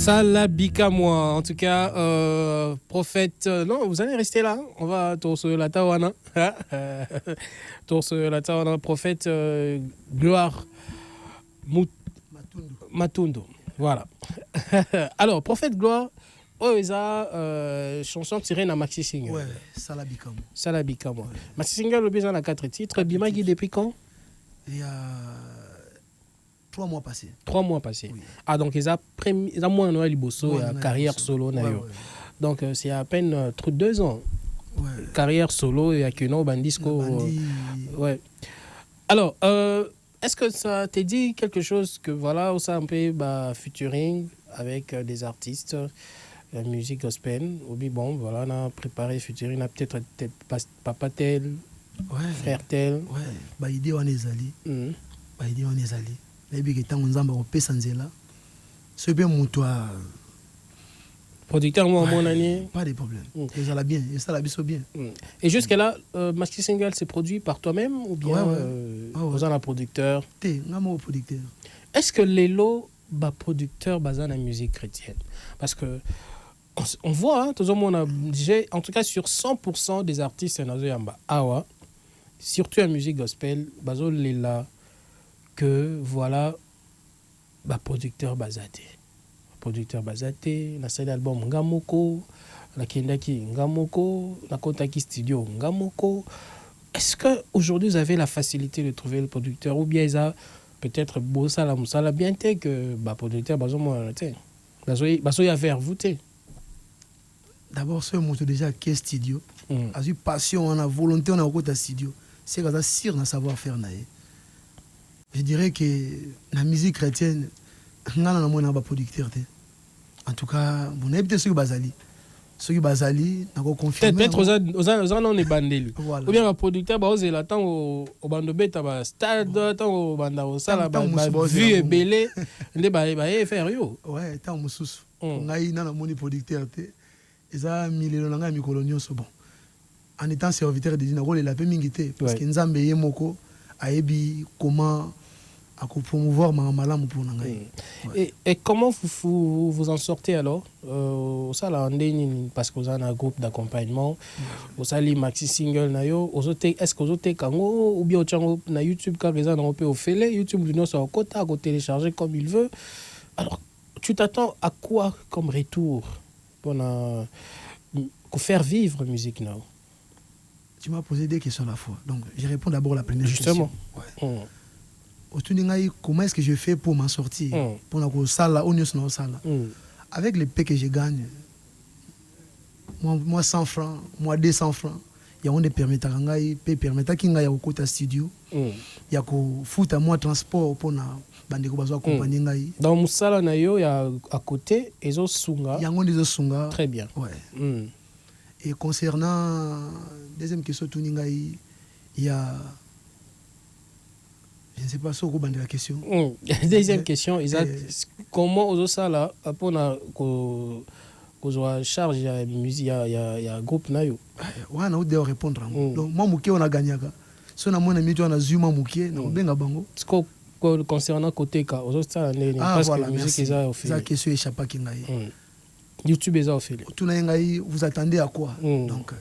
Salabika moi, en tout cas, prophète. Non, vous allez rester là. On va tourner la tawana. Tourner la tawana, prophète gloire Matundo. Voilà. Alors, prophète gloire. Oh, ils ont chanson tirée dans Maxi Single. Ouais, Salabika moi. Salabika moi. Maxi Single, le besoin a 4 titres. Bimagi depuis quand? Il y a 3 mois passés. 3 mois passés. Oui. Ah, donc ils ont moins Noël Bosso, carrière solo. Ouais. Donc c'est à peine 2 ans. Ouais. Carrière solo et avec une bandisco. Ouais. Alors, est-ce que ça t'a dit quelque chose que voilà, ça un peu featuring avec des artistes, la musique gospel, ou bien bon, voilà, on a préparé featuring, on a peut-être papa tel, frère tel. Ouais, bah idée on est allé. Bah idée on est allé. Les big étant on zamba au Pessanzela. C'est bien mon toi. Producteur moi mon année. Pas de problème. Ça l'a bien, ça l'a bien. Et jusqu'à là, Maxi Single c'est produit par toi-même ou bien vous en un producteur? T'es un producteur. Est-ce que Lelo ba producteur basé la musique chrétienne? Parce que on voit, hein, tout le monde en tout cas sur 100% des artistes Nazoyamba Awa, surtout en musique gospel, bazo Lela, que voilà, bah producteur Bazate. Producteur Bazate, la série d'album Ngamoko, la Kendaki Ngamoko, la Kontaki Studio Ngamoko. Est-ce que aujourd'hui vous avez la facilité de trouver le producteur ou bien ça peut-être Bossala Moussala bien té que bah producteur bazo moi té. Bazo ya vers vous té. D'abord, ce mot déjà qui est studio. A eu passion, on a volonté, on a au studio. C'est comme ça, sûr, on a savoir-faire. Je dirais que la musique chrétienne, on a un producteur. En tout cas, on a peut-être ceux qui basali. Ceux qui basali, on a confirmé. Peut-être aux ans on est bandeli. Ou bien un producteur, bah osé la temps au bando bête, bah stade, temps au banda au sala, bah vu et belé, on est bah faire yo. Ouais, tant on sous. On a eu un producteur. Ils ont mis les langues à mi-coloniaux. Bon. En étant serviteur de Dina, il a fait mingité. Parce que Nzambe Yemoko a ébi comment promouvoir ma malam pour Nangaï. Et comment vous en sortez alors? Parce que vous avez un groupe d'accompagnement. Vous avez Maxi Single. Est-ce que vous avez Kango ou bien vous avez YouTube quand vous avez au Félé? YouTube, vous avez un quota à télécharger comme il veut. Alors, tu t'attends à quoi comme retour pour faire vivre musique now? Tu m'as posé des questions à la fois. Donc, je réponds d'abord à la première question. Justement. Comment est-ce que je fais pour m'en sortir? Pour la salle, avec les paix que je gagne, moi 100 francs, moi 200 francs, il y a des permis qui ont au côté studio. Il y a un foot à moi transport pour accompagner. Dans Moussala Nayo, il y a à côté Ezo Sunga. Il y a des Sunga. Très bien. Ouais. Et concernant deuxième question, il y a Je ne sais pas si vous avez la question. Deuxième question, comment aux ça là, pour qu'on charge il y a musique, il y a un groupe nayo. Ouais, on a dû répondre. Donc moi Mouké on a gagné. Si on a mon ami on a Zuma Mouké, on benga bango. Concernant côté ka, aux ça parce voilà, que musique ils ont fait. Ça question échappe à Kingaï. YouTube ils ont fait. Tout n'aïe, vous attendez à quoi? Donc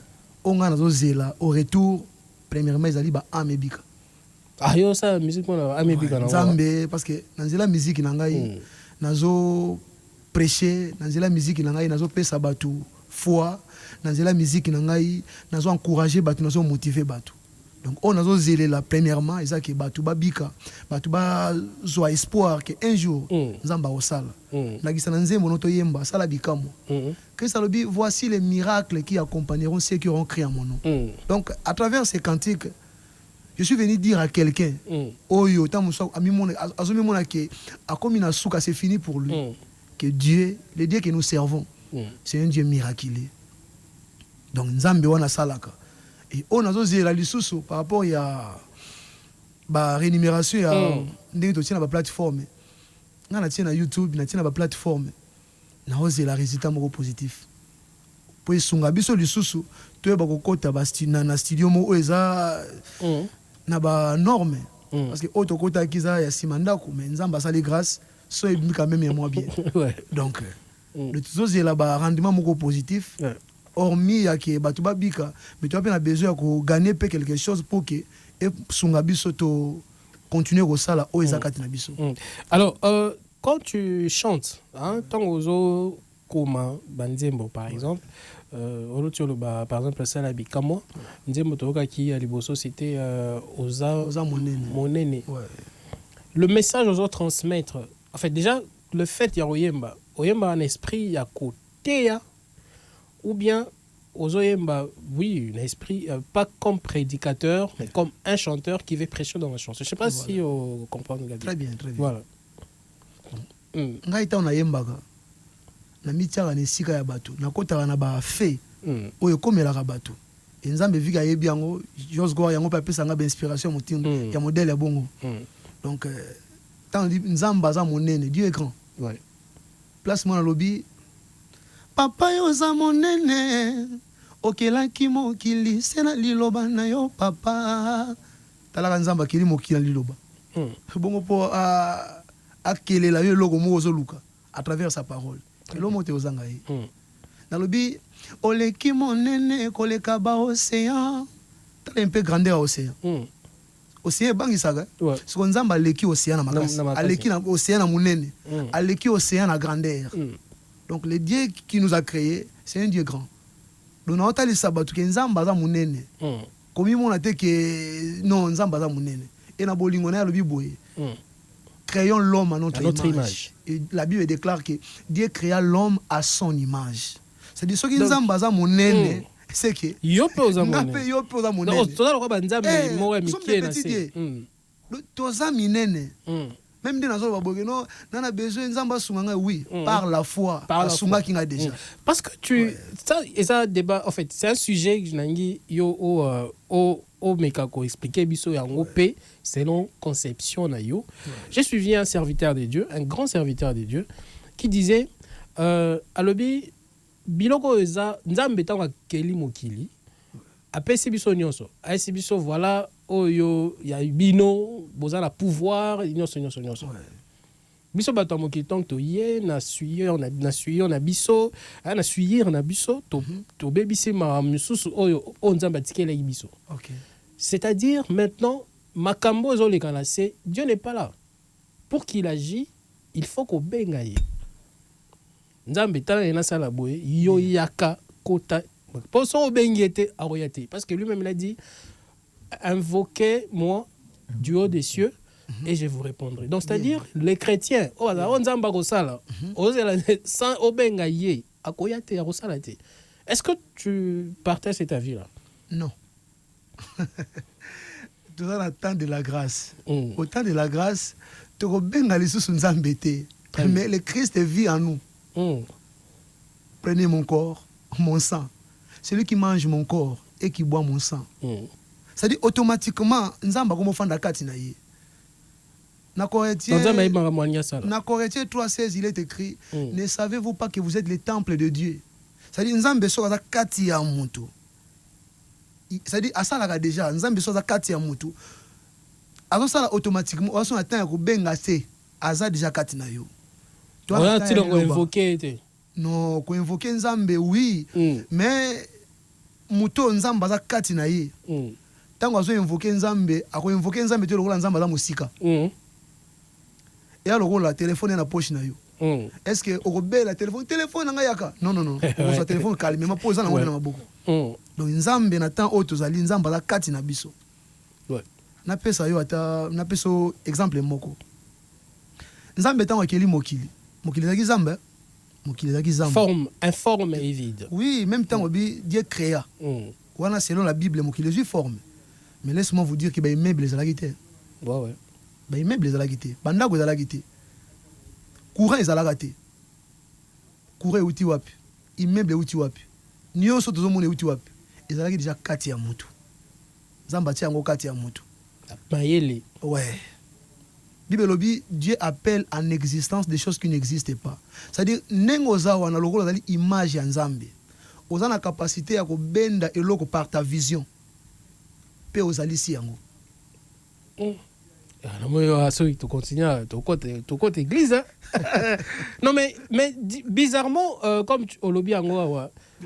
on a nazo zela au retour premièrement ils allaient ba amebika. Ah yo ça musique on a amebika na. Nzambe parce que dans la musique nangai nazo prêcher, dans la musique nangai nazo pesa batu foi, dans la musique nangai nazo encourager batu, nazo motiver batu. Donc on a zélé là premièrement et ça que batu babika batu ba zo espoir que un jour nzamba osala na gisa nzembo noto yemba sala bikamo que ça lobi voici les miracles qui accompagneront ceux qui auront crié à mon nom. Donc à travers ces cantiques je suis venu dire à quelqu'un oyo tamuso ami mon azomi mona que a comme une souka c'est fini pour lui que Dieu le Dieu que nous servons c'est un Dieu miraculeux. Donc nzambe wana salaka. Et on a osé la lisusu par rapport à la rémunération de la plateforme. On a na YouTube, on a la plateforme. On a osé la résultat positif. Pour sunga biso lisusu, tu es bakokota na studio mo eza na ba norme parce que auto kota kiza ya simandako mais nzamba sali grâce so et quand même moi bien. Donc le osé la ba rendement moko positif. Hormis ya ke batu babika mais tu as bien besoin de gagner quelque chose pour que et sunga biso to continuer au sala o ezakati na biso. Alors quand tu chantes tant ozo koma banzembo par exemple par exemple ça la bikamo nzembo toka ki aliboso c'était oza monene. Le message aux autres transmettre en fait déjà le fait ya oyemba un esprit ya côté ya ou bien Ozoyemba, oui, un esprit, pas comme prédicateur, mais comme un chanteur qui veut prêcher dans la chanson. Je ne sais pas si vous comprenez. Très bien, très bien. Voilà. Ngaïta on a yembaga. Na mitiara ne sika ya bato. Na kota na ba fe. Oyo komela ka bato. Nzambe vika yebi yango, Jos Goa yango pa pesa nga ba inspiration motindo ya modèle ya bongo. Donc tant nzamba za monene, Dieu est grand. Ouais. Place moi na lobby. Papa yo za monene okelaki mokili sena liloba na yo papa talaka nzamba kili mokili liloba bongo po akelela yo logo mo ozoluka à travers sa parole lo mote ozanga yi na lobi oleki monene koleka ba océan tala un peu grandeur océan océan bangisaka siko nzamba leki océan na makasi aleki na océan na monene aleki océan na grandeur. Donc le Dieu qui nous a créés, c'est un Dieu grand. Donc on a les sabbats que nzamba za munene. Comme on a dit que non nzamba za munene. Et na bolingona le biboye. Créons l'homme à notre image. Et la Bible déclare que Dieu créa l'homme à son image. C'est-à-dire ce qui nzamba za munene, c'est que yopo za munene. Ngape yopo za munene. Non, toza lo ba nzambe mo ya mikie na se. Toza minene. Même dans la Bible, non, on a besoin nzamba sunganga oui, par la foi, par la sunga qui a déjà. Parce que tu ça débat en fait, c'est un sujet que nangi yo au mekako expliquer biso yango pe selon conception na yo. J'ai suivi un serviteur de Dieu, un grand serviteur de Dieu qui disait alobi biloko eza nzambe tanga keli mokili apesi biso nyonso aesi biso voilà oyo ya bino boza la pouvoir nyonso biso bato mokili tant to ye na suyer on a biso na suyer na biso to bebisi ma mususu oyo nzamba tikela biso. OK. C'est-à-dire maintenant makambo zo le kanase Dieu n'est pas là pour qu'il agisse il faut qu'on benga ye nzambe tala na sala boye yo yaka kota pour son bengete aroyate parce que lui-même il a dit invoquez-moi du haut des cieux et je vous répondrai. Donc c'est-à-dire les chrétiens nzamba ko sala ozela sans obenga ye akoyate arosala te. Est-ce que tu partages cet avis là? Non. Tout ça le temps de la grâce. Au temps de la grâce tu obenga lisusu nzambe te mais le Christ vit en nous. Prenez mon corps, mon sang. Celui qui mange mon corps et qui boit mon sang. C'est-à-dire automatiquement, nzamba comme fanda kati na ye. Na Corinthiens 3:16, il est écrit, ne savez-vous pas que vous êtes les temples de Dieu? C'est-à-dire, Nzambe soza kati ya mutu. C'est-à-dire, asalaka déjà, Nzambe soza kati ya mutu. Alors ça automatiquement, on attend ya kubenga se, aza déjà kati na yo. On a invoqué. Non, ko invoquer Nzambe oui, mais muto Nzamba za kati na ye. Tango azo invoquer Nzambe, ako invoquer Nzambe te lokola Nzamba za musika. Et alors la téléphone na poche na yo. Est-ce que au la téléphone nga yaka? Non. On sa téléphone calmement pose na ngona na maboko. Donc Nzambe na temps auto zali Nzamba za kati na biso. Ouais. Na pesa yo ata na peso exemple moko. Nzambe tango akeli mokili. Mokili zaki Nzambe. Forme, informe et vide. Oui, même temps Dieu créa. Voilà, selon la Bible, mokili est forme. Mais laisse-moi vous dire que les meubles sont là. Ouais. Les meubles sont là. Bandako sont là. Courant est là. Courant est outil wapi. Immeuble est outil wapi. Nyonso tout le monde est outil wapi. Ils sont là déjà 4 ya mutu. Zamba tia ngo 4 ya mutu. Mayele. Ouais. Dieu appelle en existence des choses qui n'existent pas. C'est-à-dire, nengoza wana lokola zali image ya Nzambe. Oza na capacité ya ko benda eloko par ta vision. Pe ozali si yango. Tu continues, tu côté église. Non mais bizarrement, comme au lobby ango,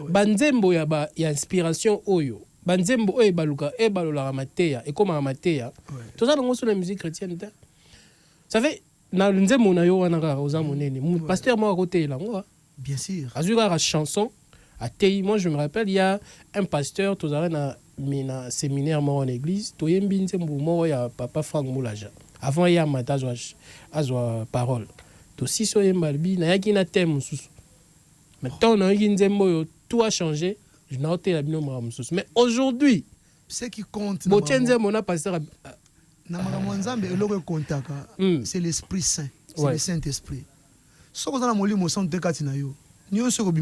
banzembo ya inspiration oyo. Banzembo oyo baluka e balola mateya et comme mateya. Tout ça dans la musique chrétienne. Ça fait na nzembo na yo wana ka oza monene. Pasteur moi à côté là ngo. Bien sûr. Azura la chanson à Tei, moi je me rappelle il y a un pasteur tout ça na mina séminaire moi en église, to yembi nzembo moi ya papa Frank Moulaja. Avant il y a matazo azwa parole. To si so yembalbi na yaki na thème susu. Maintenant na yaki nzembo yo tout a changé. Je n'ai pas la bino maramususu. Mais aujourd'hui, ce qui compte c'est l'Esprit Saint, c'est le Saint-Esprit. Ce que vous avez dit, c'est que vous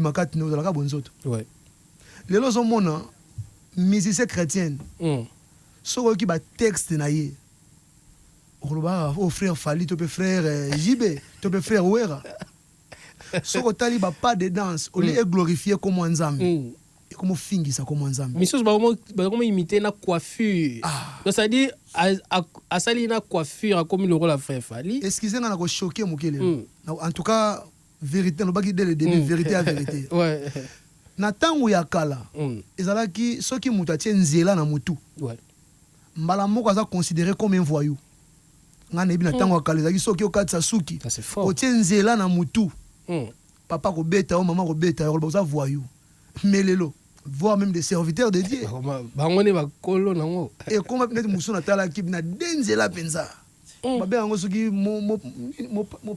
avez les gens musiciens chrétiens, ceux qui ont texte, au frère Fali, tu peux frère JB, tu peux frère Ouera. Ceux qui ont pas de danse, on les glorifier comme un Nzambe. Comment fingi ça comme Nzambe. Mais ça comment imiter na coiffure. Donc ça dit à sali na coiffure comme le rôle a fait Fali. Excusez-moi na ko choquer mokele. En tout cas vérité no baki dès le début vérité à vérité. Ouais. Na tango ya kala. Ezalaki soki mutu atie nzela na mutu. Ouais. Mbala moko aza considéré comme un voyou. Ngana ebi na tango ya kala ezalaki soki okatisa suki. Ça c'est fort. Otie nzela na mutu. Papa ko beta o maman ko beta o boza voyou. Melelo. Voire même des serviteurs de Dieu. Et comme peut-être Moussou Natala qui n'a denzela penza. Babe ango soki mo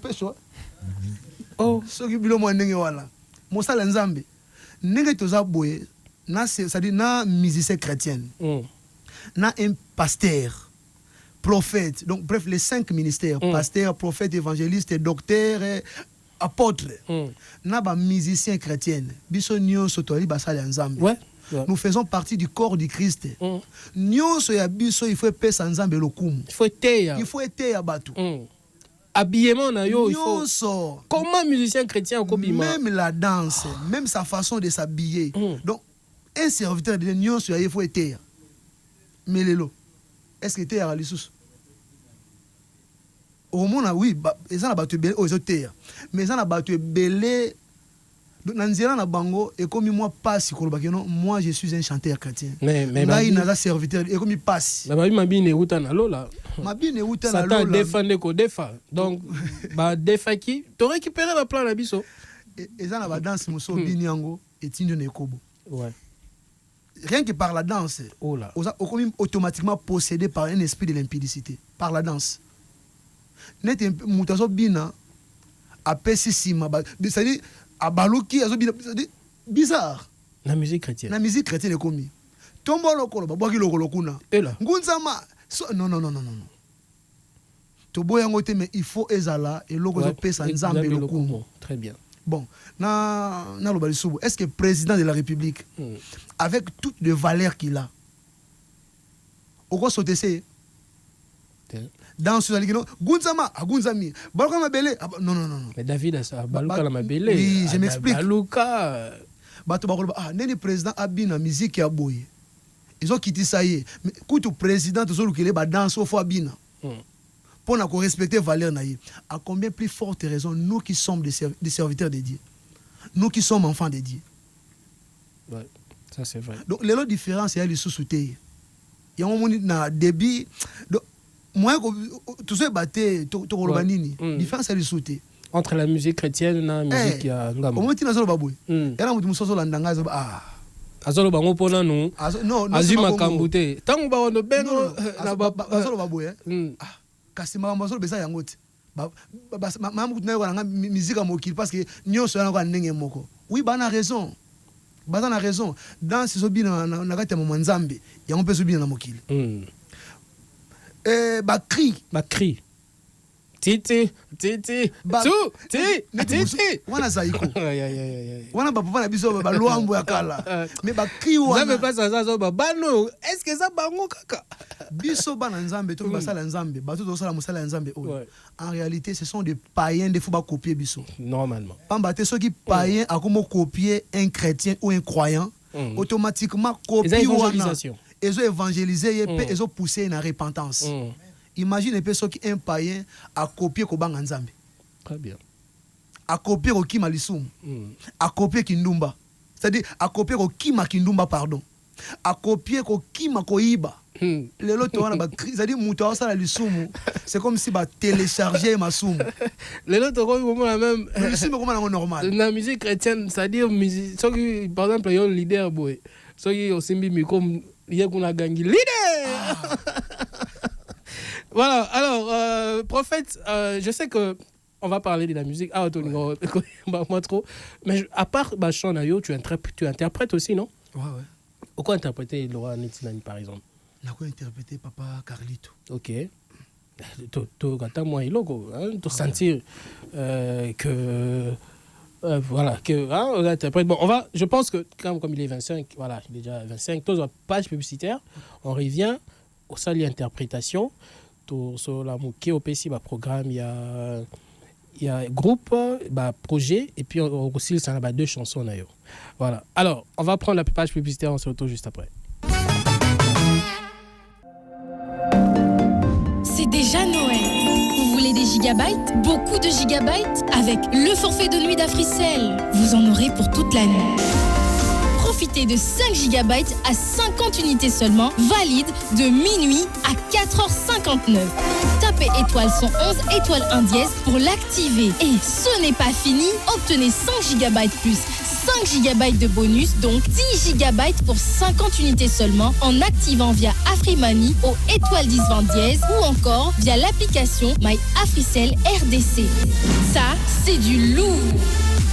peso. Oh, soki bilo mo ndenge wala. Mosala Nzambe. Ndenge toza boye na c'est-à-dire na musicien chrétien. Na un pasteur, prophète. Donc bref les 5 ministères, pasteur, prophète, évangéliste, docteur, apôtre. Na ba musicien chrétien. Biso nyonso to li basala Nzambe. Ouais. Nous faisons partie du corps du Christ. Nyonso ya biso il faut pesa Nzambe lokumu. Il faut être. Il faut être ya batu. Habillement na yo il faut. Nyonso. Comment musicien chrétien kobima? Même la danse, même sa façon de s'habiller. Donc un serviteur de nyonso ya il faut être. Mais lelo. Est-ce que tu es à l'issous? Au monde oui, ils ont battu belé aux autres, mais ils ont battu belé. Nanzela na bango et comme moi passe non, moi je suis un chanteur chrétien. Mais là il n'a serviteur et comme il passe. Mais ma bine uta na lola. Ma bine uta na lola. Ça t'a défendu ko défa. Donc ba défa qui tu récupérer la plan la biso. Et ça na danse muso binyango et tindu na ekobo. Ouais. Rien que par la danse. Oh là. On est automatiquement possédé par un esprit de l'impudicité par la danse. Net mutazo bina apesi sima c'est-à-dire abaluki azo bina bizarre la musique chrétienne est commis tombo lokolo babwaki lokolo kuna ngunzama non to boyango te mais il faut ezala et loko zo pesa Nzambe lokumu. Très bien. Bon na lobali subu est-ce que président de la République avec toutes les valeurs qu'il a oko sotese Dans ce alignement, Gunzama, Gunzami, Baluka Mabele. Non. Mais David, Baluka la Mabele. Oui, je m'explique. Baluka. Nene président Abina, musique à Boye. Ils ont quitté ça y est. Mais quand le président, tout le monde danse au fois Abina. Pour nous respecter valeur naïe. À combien plus forte raison, nous qui sommes des serviteurs de Dieu, nous qui sommes enfants de Dieu. Ouais, ça c'est vrai. Donc, les différences, il y a les sous-soutés. Il y a un moment dans débit. Moi, tout ça est battu, tout le monde. Différence, c'est les sous-soutés. Entre la musique chrétienne et la musique qui a ngamba. Au moment où tu as baboué. Il y a un moment où tu as landanga. Azolo bango pona nous. Non, Azima kambute. Tango ba wono bengo na azolo baboué. Kasi ma mazolo besa yangote. Maman kutu na yona musique mokili parce que nyonso yana ko ndenge moko. Oui, ba na raison. Ba na raison. Dans ce sobina na kati ya mwanzambe, yango pe sobina na mokili. Ba cri. Titi. Wana zaiko. Wana papa na biso ba loambo ya kala. Mais ba cri wana. Nzambe pas ça ba bano. Est-ce que ça bango kaka? Biso bana nzambe to basala nzambe, ba to sala musala nzambe. En réalité, ce sont des païens des faut pas copier biso. Normalement. Pamba te ceux qui païens a comment copier un chrétien ou un croyant, automatiquement copier wana. Ils ont évangélisé et ils ont poussé une repentance. Imagine un peu ceux qui un païen a copié Kobanga Nzambe. Très bien. A copié Kima Lissoum. A copié Kindumba. C'est-à-dire, a copié Kima Kindumba, pardon. A copié Kima Koiba. Les autres, c'est-à-dire, Mouta Sala Lissoum. C'est comme si bah télécharger ma soum. Les autres, comment la même. C'est comment normal. La musique chrétienne, c'est-à-dire, ceux qui, par exemple, ils ont leader, boy. Ceux qui ont simbi, comme, il y a qu'on a gagné leader. Voilà, alors, prophète, je sais que on va parler de la musique. Ah, moi trop. Mais à part Chanayo, tu interprètes aussi, non? Ouais. Pourquoi interpréter Laura Netinani, par exemple? On a interprété Papa Carlito. Ok. Tu sentir que... voilà, on interprète. Bon, je pense que comme il est 25, voilà, il est déjà 25, tous la page publicitaire, on revient au salle interprétation. Sur la moquée au PC, programme, il y a groupe, projet, et puis aussi, ça a 2 chansons. Voilà. Alors, on va prendre la page publicitaire, on se retrouve juste après. C'est déjà Noël. Vous voulez des gigabytes? Beaucoup de gigabytes? Avec le forfait de nuit d'Africell, vous en aurez pour toute la nuit. Profitez de 5 GB à 50 unités seulement, valide de minuit à 4h59. Tapez étoile 111, étoile 1 dièse pour l'activer. Et ce n'est pas fini, obtenez 5 GB plus 5 GB de bonus, donc 10 GB pour 50 unités seulement en activant via Afrimoney au étoile 1020 dièse ou encore via l'application My Africell RDC. Ça, c'est du lourd.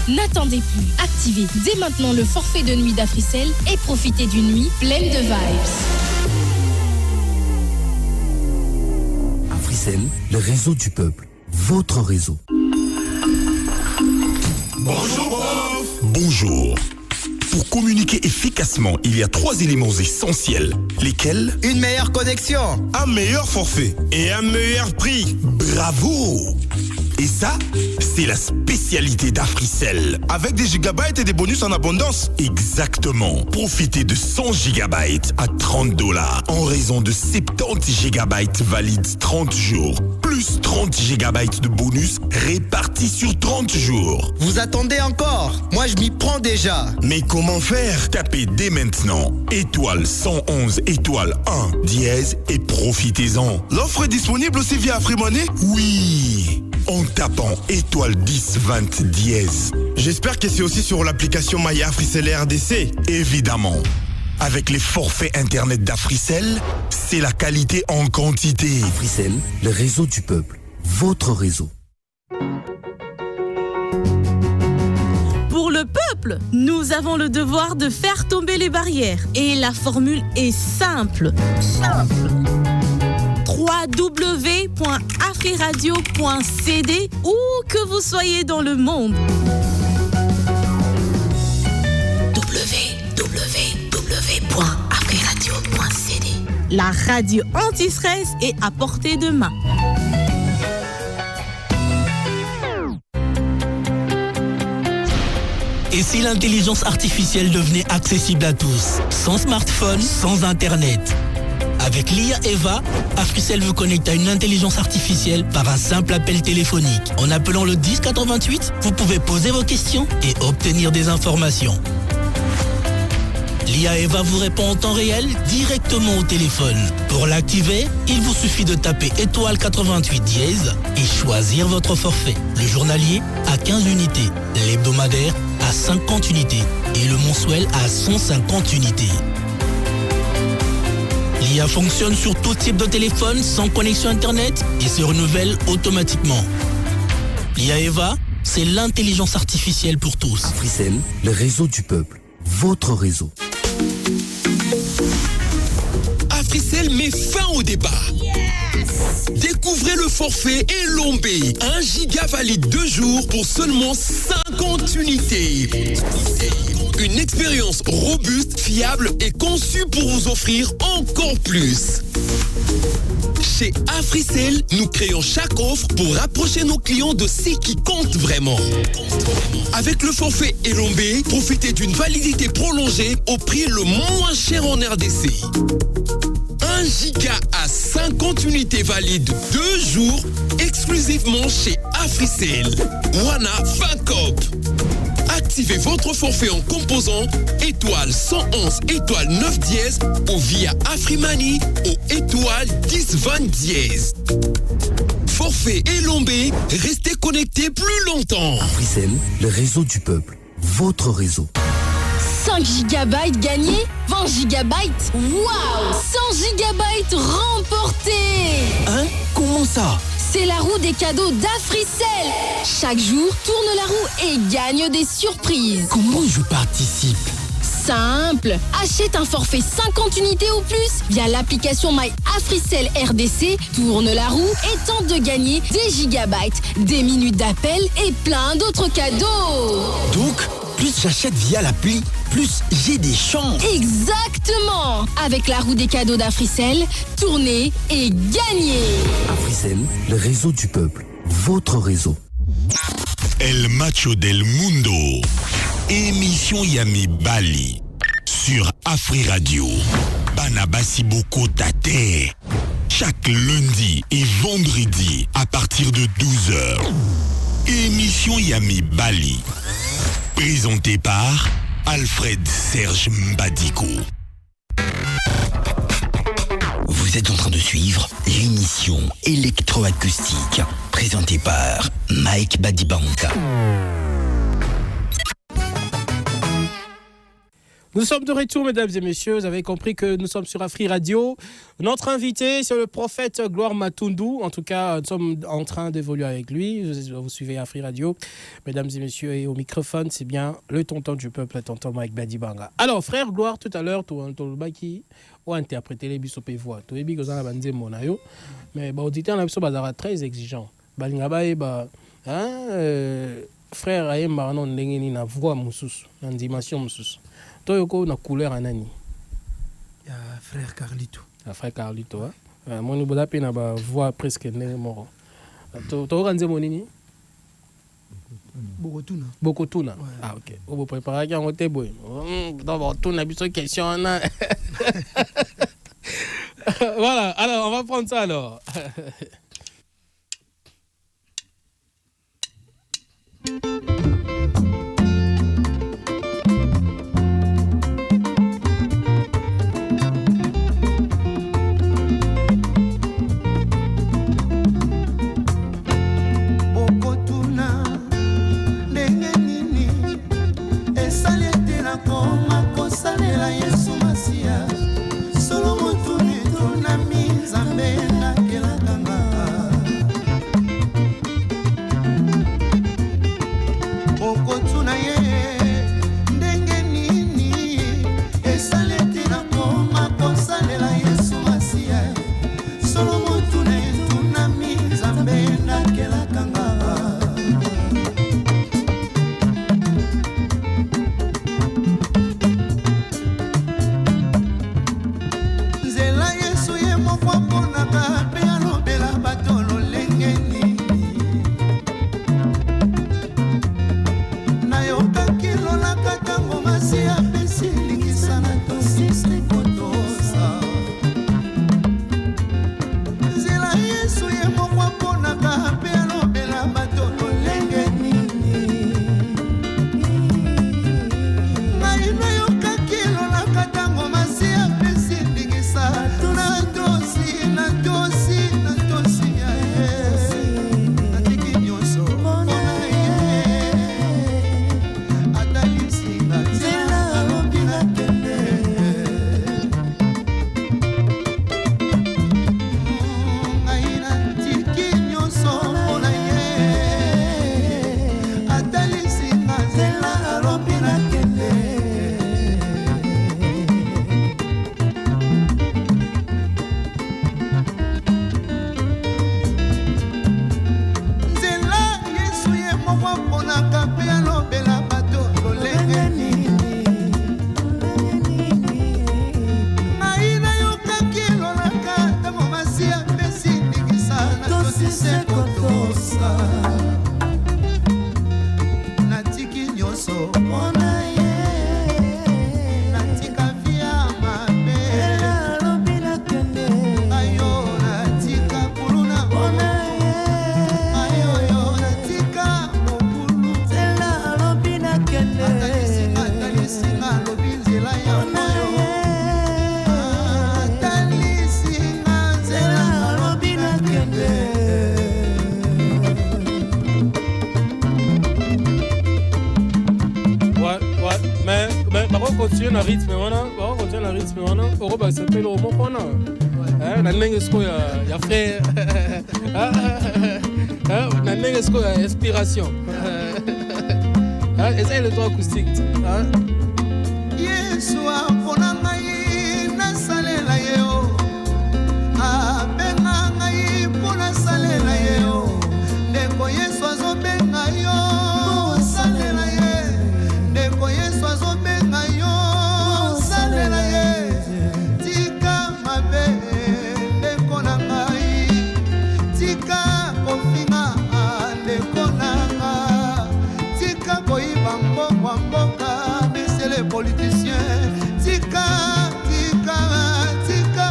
N'attendez plus, activez dès maintenant le forfait de nuit d'Africell et profitez d'une nuit pleine de vibes. Africell, le réseau du peuple, votre réseau. Bonjour, prof. Bonjour. Pour communiquer efficacement, il y a 3 éléments essentiels. Lesquels? Une meilleure connexion, un meilleur forfait et un meilleur prix. Bravo! Et ça, c'est la spécialité d'Africell. Avec des gigabytes et des bonus en abondance. Exactement. Profitez de 100 gigabytes à $30 en raison de 70 gigabytes valides 30 jours. Plus 30 gigabytes de bonus répartis sur 30 jours. Vous attendez encore? Moi, je m'y prends déjà. Mais comment faire? Tapez dès maintenant étoile 111 étoile 1 dièse et profitez-en. L'offre est disponible aussi via Afrimoney? Oui, en tapant étoile 1020 dièse. J'espère que c'est aussi sur l'application My Africell RDC. Évidemment. Avec les forfaits internet d'Africell, c'est la qualité en quantité. Africell, le réseau du peuple, votre réseau. Pour le peuple, nous avons le devoir de faire tomber les barrières. Et la formule est simple. www.afriradio.cd où que vous soyez dans le monde. www.afriradio.cd La radio anti-stress est à portée de main. Et si l'intelligence artificielle devenait accessible à tous, sans smartphone, sans internet? Avec l'IA Eva, Africell vous connecte à une intelligence artificielle par un simple appel téléphonique. En appelant le 1088, vous pouvez poser vos questions et obtenir des informations. L'IA Eva vous répond en temps réel directement au téléphone. Pour l'activer, il vous suffit de taper étoile 88 dièse et choisir votre forfait. Le journalier à 15 unités, l'hebdomadaire à 50 unités et le mensuel à 150 unités. L'IA fonctionne sur tout type de téléphone sans connexion Internet et se renouvelle automatiquement. L'IA Eva, c'est l'intelligence artificielle pour tous. Africell, le réseau du peuple, votre réseau. Africell met fin au débat. Yes! Découvrez le forfait Elombé, 1 giga valide 2 jours pour seulement 50 unités. Une expérience robuste, fiable et conçue pour vous offrir encore plus. Chez Africell, nous créons chaque offre pour rapprocher nos clients de ce qui compte vraiment. Avec le forfait Elombé, profitez d'une validité prolongée au prix le moins cher en RDC. 1 giga à 50 unités valides 2 jours exclusivement chez Africell. Wana Fancop. Activez votre forfait en composant étoile 111 étoile 9 dièse ou via Afrimani au étoile 10 20 dièse. Forfait Elombé, restez connectés plus longtemps. Africell, le réseau du peuple, votre réseau. 5 GB gagnés, 20 GB. Waouh! 100 GB remportés. Hein? Comment ça? C'est la roue des cadeaux d'Africell. Chaque jour, tourne la roue et gagne des surprises. Comment je participe? Simple. Achète un forfait 50 unités ou plus via l'application My Africell RDC, tourne la roue et tente de gagner des gigabytes, des minutes d'appel et plein d'autres cadeaux. Donc, plus j'achète via l'appli, plus j'ai des chances. Exactement. Avec la roue des cadeaux d'Africell, tournez et gagnez. Africell, le réseau du peuple, votre réseau. El Macho del Mundo, émission Yami Bali, sur Afri Radio. Banabasi Boko Tate, chaque lundi et vendredi à partir de 12h. Émission Yami Bali, présentée par Alfred Serge Mbadiko. Vous êtes en train de suivre l'émission électroacoustique présentée par Mike Badibanka. Nous sommes de retour, mesdames et messieurs. Vous avez compris que nous sommes sur Afri Radio. Notre invité, c'est le prophète Gloire Matundu. En tout cas, nous sommes en train d'évoluer avec lui. Vous suivez Afri Radio. Mesdames et messieurs, et au microphone, c'est bien le tonton du peuple, le tonton Mike Badibanga. Alors, frère Gloire, tout à l'heure, tu as interprété les bisous et voix. Tu as dit que ça a bandé mon ayo. Mais l'auditeur, on est très exigeant. Frère, il y a une voix, une dimension. Toyoko na couleur anani ya frère Carlito. Frère Carlito mon ibola pe na ba voix presque ndenge moko. To kanze monini Bokotuna. Ouais. Ah OK. On va préparer quand on te boy. D'abord tout na biso question na. Voilà, alors on va prendre ça alors. Nzela Yesu alobi nakende nzela Yesu ye moko aponaka mpe alobela bato lolenge nini ngai nayokaki elolaka ntango masi apesi ndingisa na tosise kotosa natiki nyonso mpona ye natika via mabe alobi nakende ayo natika kuluna mpona ye ayoyo natika mokulu nzela alobi nakende atalisinga alobi nzela ya moyo atalisinga nzela alobi nakende. Mais par contre, continuer le rythme, on va s'appeler le roman qu'on a. Na ndenge siko ya frère. Na ndenge siko ya inspiration. Essaye le ton acoustique. Yesu apona ngai nasalela ye o abenga ngai mpo nasalela ye o ndeko Yesu azobenga yo salela ye ndeko Yesu azobenga yo salela ye tika mabe ndeko na ngai tika kofinga ndeko na nga tika koyiba mbongo mboka monsieur les politiciens tika tika tika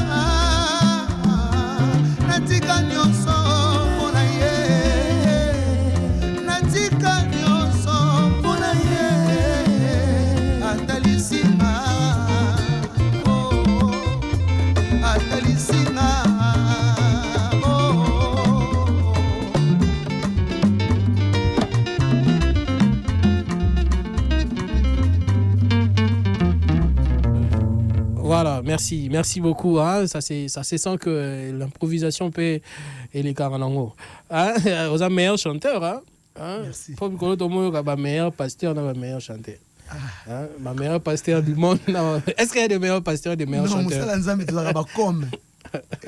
natika nyonso mpona ye natika nyonso mpona ye atalisinga atalisinga Voilà, merci beaucoup. Hein. Ça se sent que l'improvisation peut et les caranangos. Hein? Vous êtes meilleur chanteur. Hein? Merci. Faut que tout le monde ait meilleur pasteur, un meilleur chanteur. Hein? Ma meilleur pasteur du monde. Est-ce qu'il y a des meilleurs pasteurs, des meilleurs chanteurs? Comme.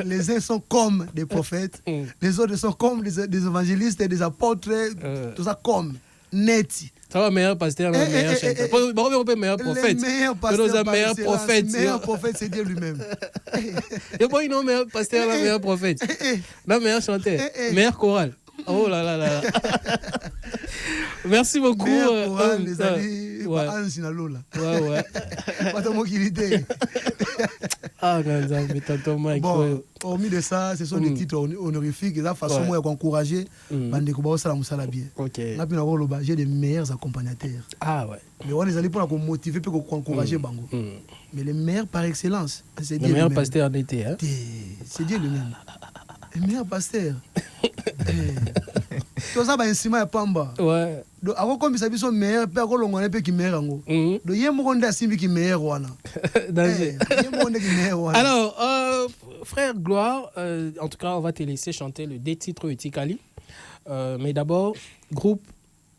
Les uns sont comme des prophètes, les autres sont comme des évangélistes et des apôtres, tout ça comme. Net. Ça va, meilleur pasteur, meilleur chanteur. On peut meilleur prophète. Le meilleur pasteur, meilleur prophète. Le meilleur prophète, c'est Dieu lui-même. Et bon, il y a un meilleur pasteur, un meilleur prophète. Un meilleur chanteur, meilleur chorale. Oh là là là. Merci beaucoup. Meilleur chorale, les amis. Ouais. Pas de mots qu'il était. Ah, mais tonton Mike. Bon, hormis de ça, ce sont des titres honorifiques. Et la façon moi d'encourager, j'ai des meilleurs accompagnateurs. Ah ouais. Mais on les allait pour motiver, pour encourager Bango. Mais les meilleurs par excellence, c'est Dieu. Le meilleur pasteur d'été, hein? C'est Dieu lui-même. Le meilleur pasteur. Tout ça, c'est un pamba. Ouais. Donc, avant qu'on puisse son meilleur, puis on a qui meilleur. Donc, il y a un monde qui meilleur. Alors, frère Gloire, en tout cas, on va te laisser chanter le des titres Utikali. Mais d'abord, groupe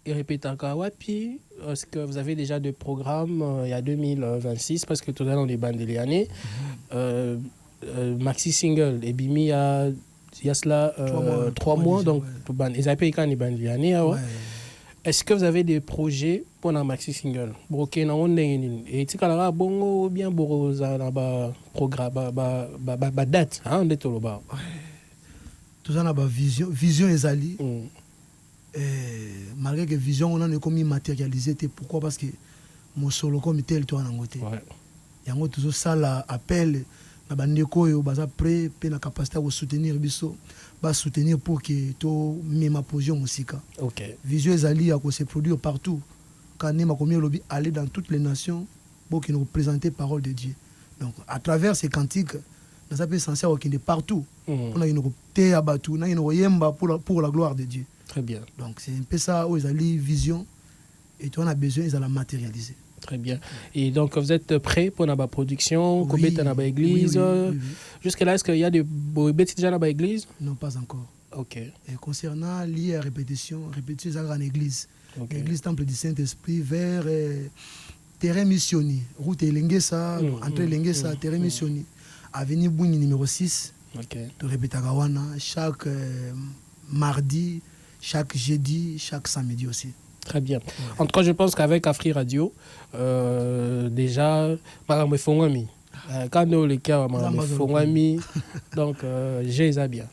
et répétaka wapi. Est-ce que vous avez déjà des programmes il y a 2026 parce que tout à l'heure on est bandé l'année. Maxi single et Bimi il y a cela 3 mois donc ils avaient payé quand ils bandé l'année. Est-ce que vous avez des projets pour un maxi single? Broké na onde et tikala bongo bien boroza na ba programme ba date hein de toloba. Tout ça na ba vision ezali. Malgré que vision on a comme matérialisé pourquoi parce que mon solo comme tel toi na ngote. Yango toujours ça la appel na bandeko yo baza prêt pe na capacité à soutenir biso ba soutenir pour que to même position musika. OK. Vision ezali à se produire partout. Quand nema comme lobby aller dans toutes les nations pour qu'ils nous représenter parole de Dieu. Donc à travers ces cantiques nous avons censé qu'il est partout. On a une té abatu, on a une yemba pour la gloire de Dieu. Très bien. Donc c'est un peu ça où ils allaient vision et toi on a besoin ils la matérialiser. Très bien. Et donc vous êtes prêts pour la production? Combien de temps église? Jusqu'à là, est-ce qu'il y a des bêtises déjà dans l'église? Non, pas encore. Ok. Et concernant lié à répétition, c'est en église. L'église Temple du Saint-Esprit vers terrain missionnaire. Route Lengesa, entrée Lengesa, terrain missionnaire. Avenue Bouni numéro 6. De Rebetagawana, chaque mardi, chaque jeudi, chaque samedi aussi. Très bien. En tout cas, je pense qu'avec Afri Radio, déjà, je suis quand nous les cas donc j'ai ça bien.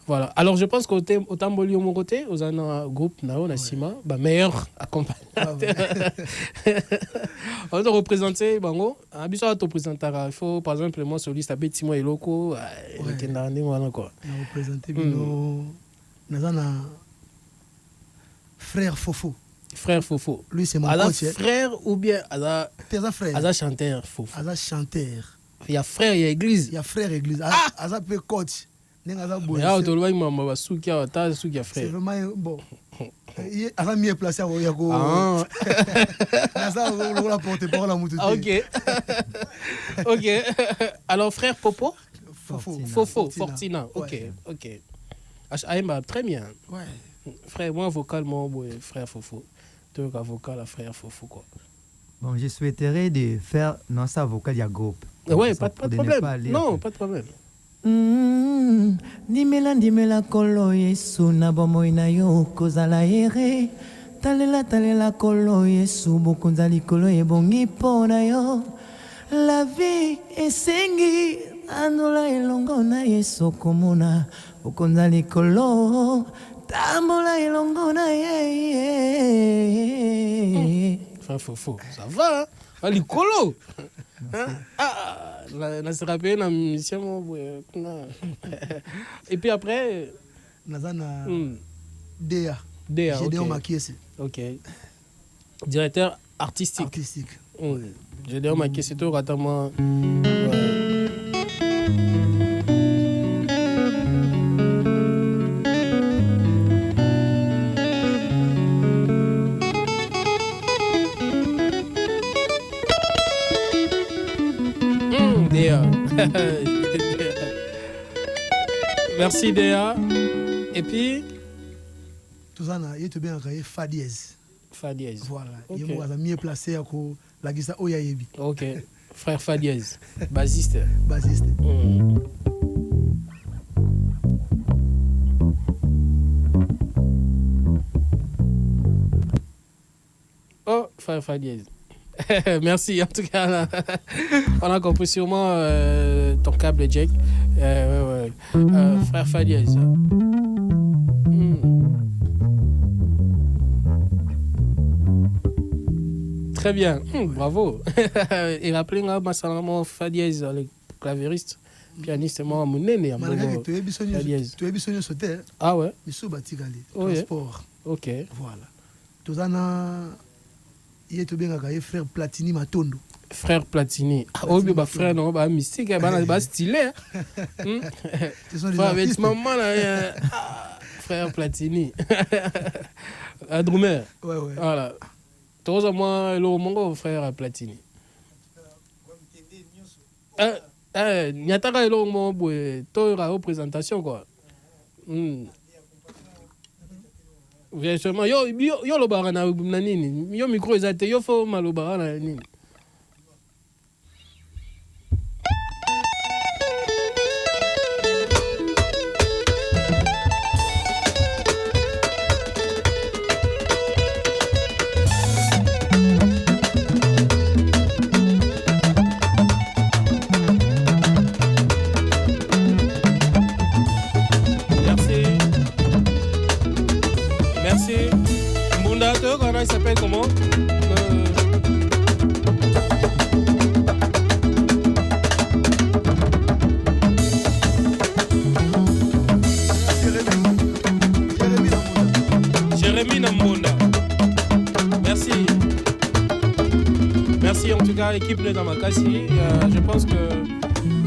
Voilà. Alors je pense qu'au Tamboli au mon côté, aux un groupe Nao Nassima, meilleur accompagnateur. On doit représenter Bango. Habituellement te présenter. Il faut par exemple moi soliste à Betty moi et Loco, qui n'a rien quoi. On représenter nos Nazana frère Fofo. Frère Fofo. Lui c'est mon coach. Frère ou bien Aza frère. Aza chanteur Fofo. Aza chanteur. Il y a frère, il y a église. Il y a frère église. Aza peut coach. Nengaza boy. Ah, tu vois maman va soukia ta soukia frère. C'est vraiment bon. Aza mieux placé à Oyako. Naza la porte-parole à Moutouté. OK. OK. Alors frère Popo Fofo Fortina. OK. Aïma très bien. Ouais. Frère moi vocalement frère Fofo. Toi vocal à frère Fofo quoi. Bon, je souhaiterais de faire non ça vocal ya groupe. Ouais, pas de problème. Non, pas de problème. Ndimela kolo Yesu na bomoi na yo kozala ere. Talela kolo Yesu bokonza likolo ebongi pona yo. La vie esengi andola elongo na Yesu komona bokonza likolo tambola elongo na ye. Enfin, faux. Ça va, hein? Likolo. On se rappelle la mission. Et puis après. Nazana. Dea. Gédéon Makiese. Ok. Directeur artistique. Gédéon Makiese, c'est tout, ratement. Merci Déa. Et puis tout ça il est bien gagné fa dièse. Voilà. Il est mieux placé à la guisa Oyayebi. OK. Frère fa dièse. Bassiste. Oh, frère fa dièse. Merci, en tout cas, on a compris sûrement ton câble Jack. Frère Fadiez. Très bien, bravo. Et rappelez-moi, Massalamo Fadiez, le clavieriste, pianiste, moi, mon aîné. Malgré que tu es bisogné sauter. Ah ouais? Transport. Ok. Voilà. Tout ça, il est bien gagné frère Platini Matondo. Frère Platini. Oh, bah frère non, bah mystique, bah stylé. Ce sont des artistes. Frère Platini. Un drummer. Ouais. Voilà. Tous à moi, mon frère Platini. Nyataka elo mo boy, to la représentation quoi. Bien sûrement yo lo barana na nini yo micro ezate yo fo malo barana nini. Il s'appelle comment? Jérémy Nambonda. Merci. Merci en tout cas, équipe de Damakasi. Je pense que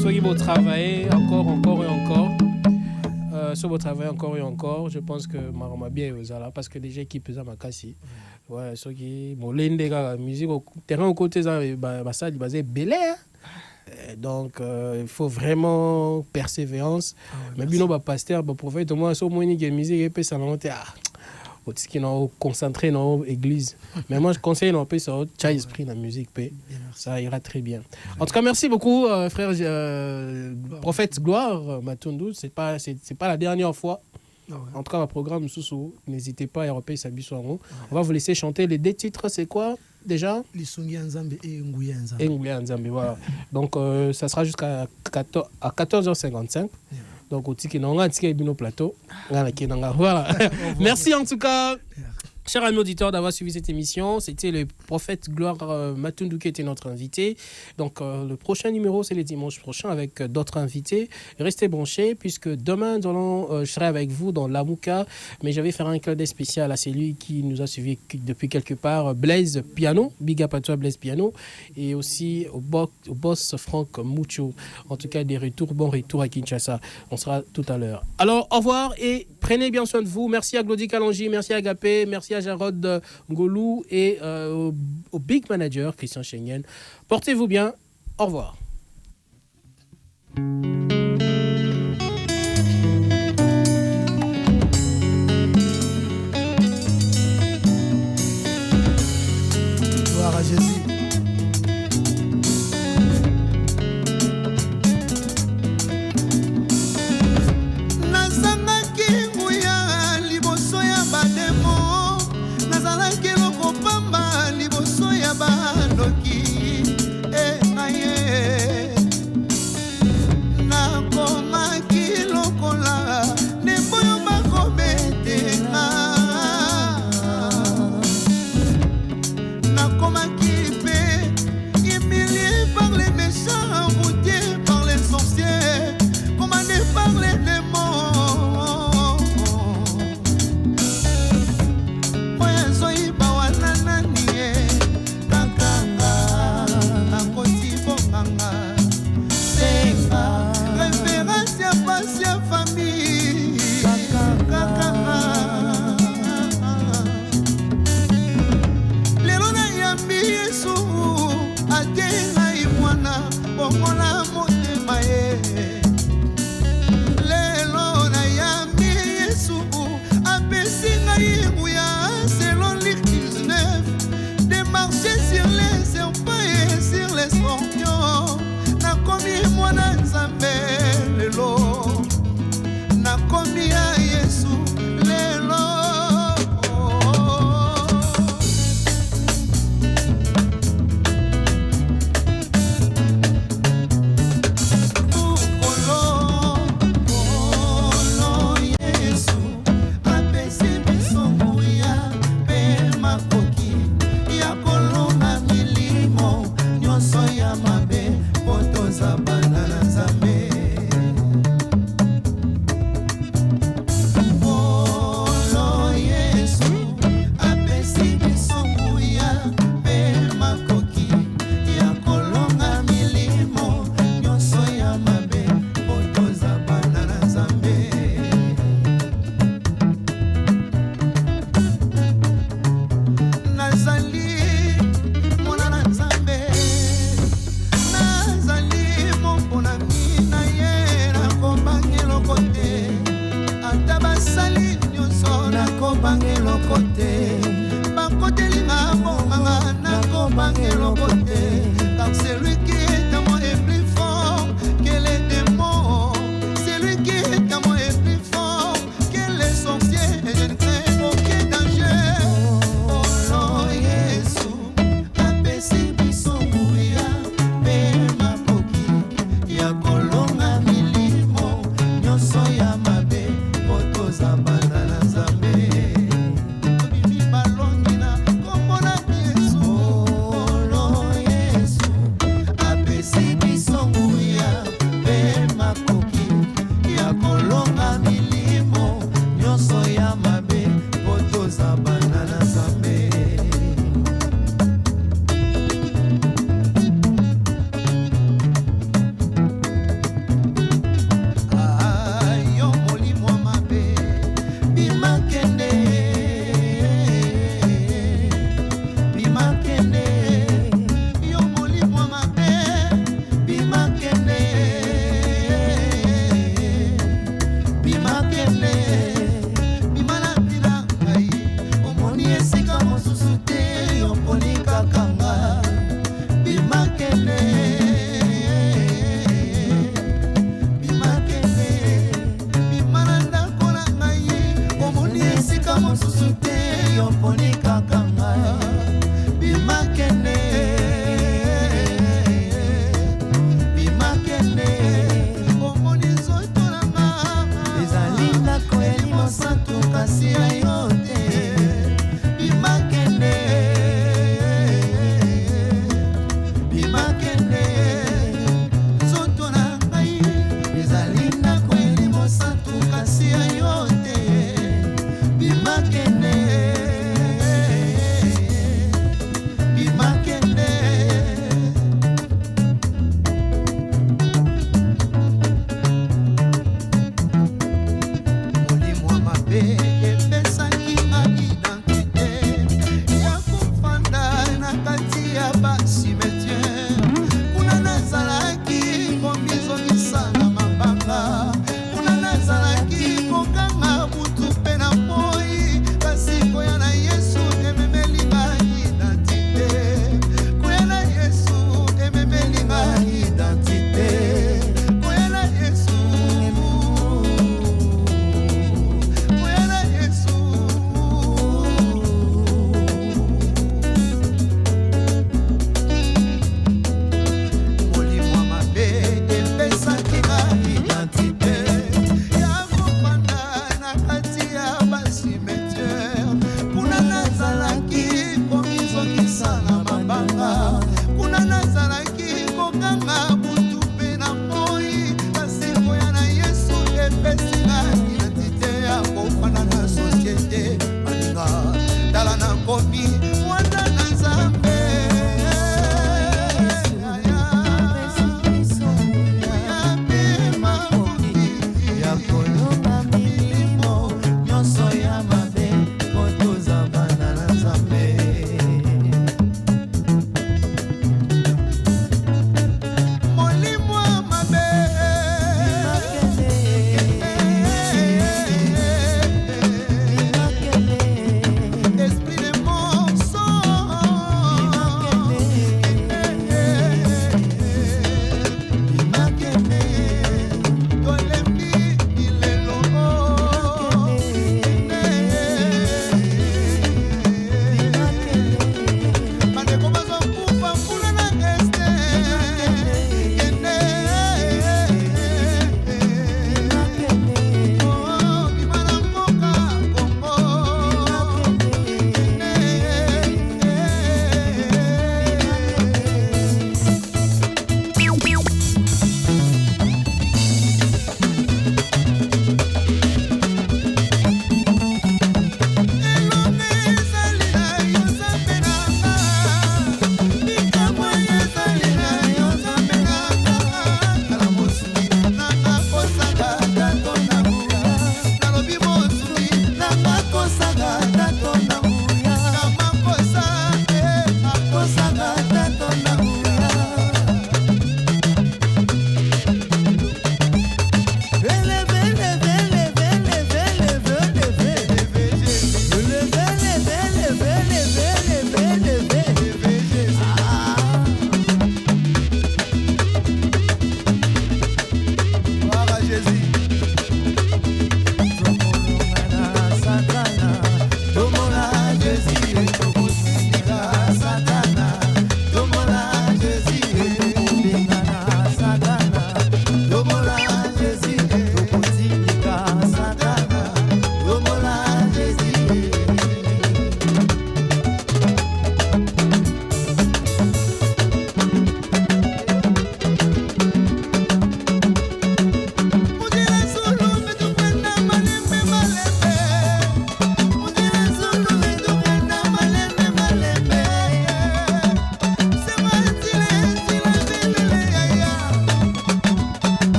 soyez beau travailler encore et encore. Sur votre travail encore et encore, je pense que Maroma bien aux là parce que déjà équipe de Damakasi. Ouais, ceux qui bon la musique au terrain au côté ça ça basé belé. Donc il faut vraiment persévérance. Mais bino ba pasteur ba prophète moi so moni que musique et ça monter qui sont concentrés dans l'église. Mais moi, je conseille un peu ça, tu as esprit dans la musique, ça ira très bien. En tout cas, merci beaucoup, frère Prophète Gloire Matundu. C'est pas la dernière fois. En tout cas, le programme Soussou, n'hésitez pas à repérer sa On va vous laisser chanter les 2 titres. C'est quoi déjà? Lisungi Nzambe et Nguya Nzambe. Et Nguya Nzambe, voilà. Donc, ça sera jusqu'à 14h55. Donc, au tiki nanga tiki bino plateau. Voilà. Merci en tout cas. Chers amis auditeurs, d'avoir suivi cette émission. C'était le prophète Gloire Matundu qui était notre invité. Donc, le prochain numéro, c'est le dimanche prochain avec d'autres invités. Restez branchés, puisque demain, je serai avec vous dans l'Amouka. Mais je vais faire un clin d'œil spécial à celui qui nous a suivis depuis quelque part, Blaise Piano. Big up à toi, Blaise Piano. Et aussi au boss Franck Mucho. En tout cas, bon retour à Kinshasa. On sera tout à l'heure. Alors, au revoir et prenez bien soin de vous. Merci à Glody Kalonji, merci à Agapé, merci à Jarod Ngolou et au Big Manager Christian Schengen. Portez-vous bien. Au revoir. Gloire à Jésus.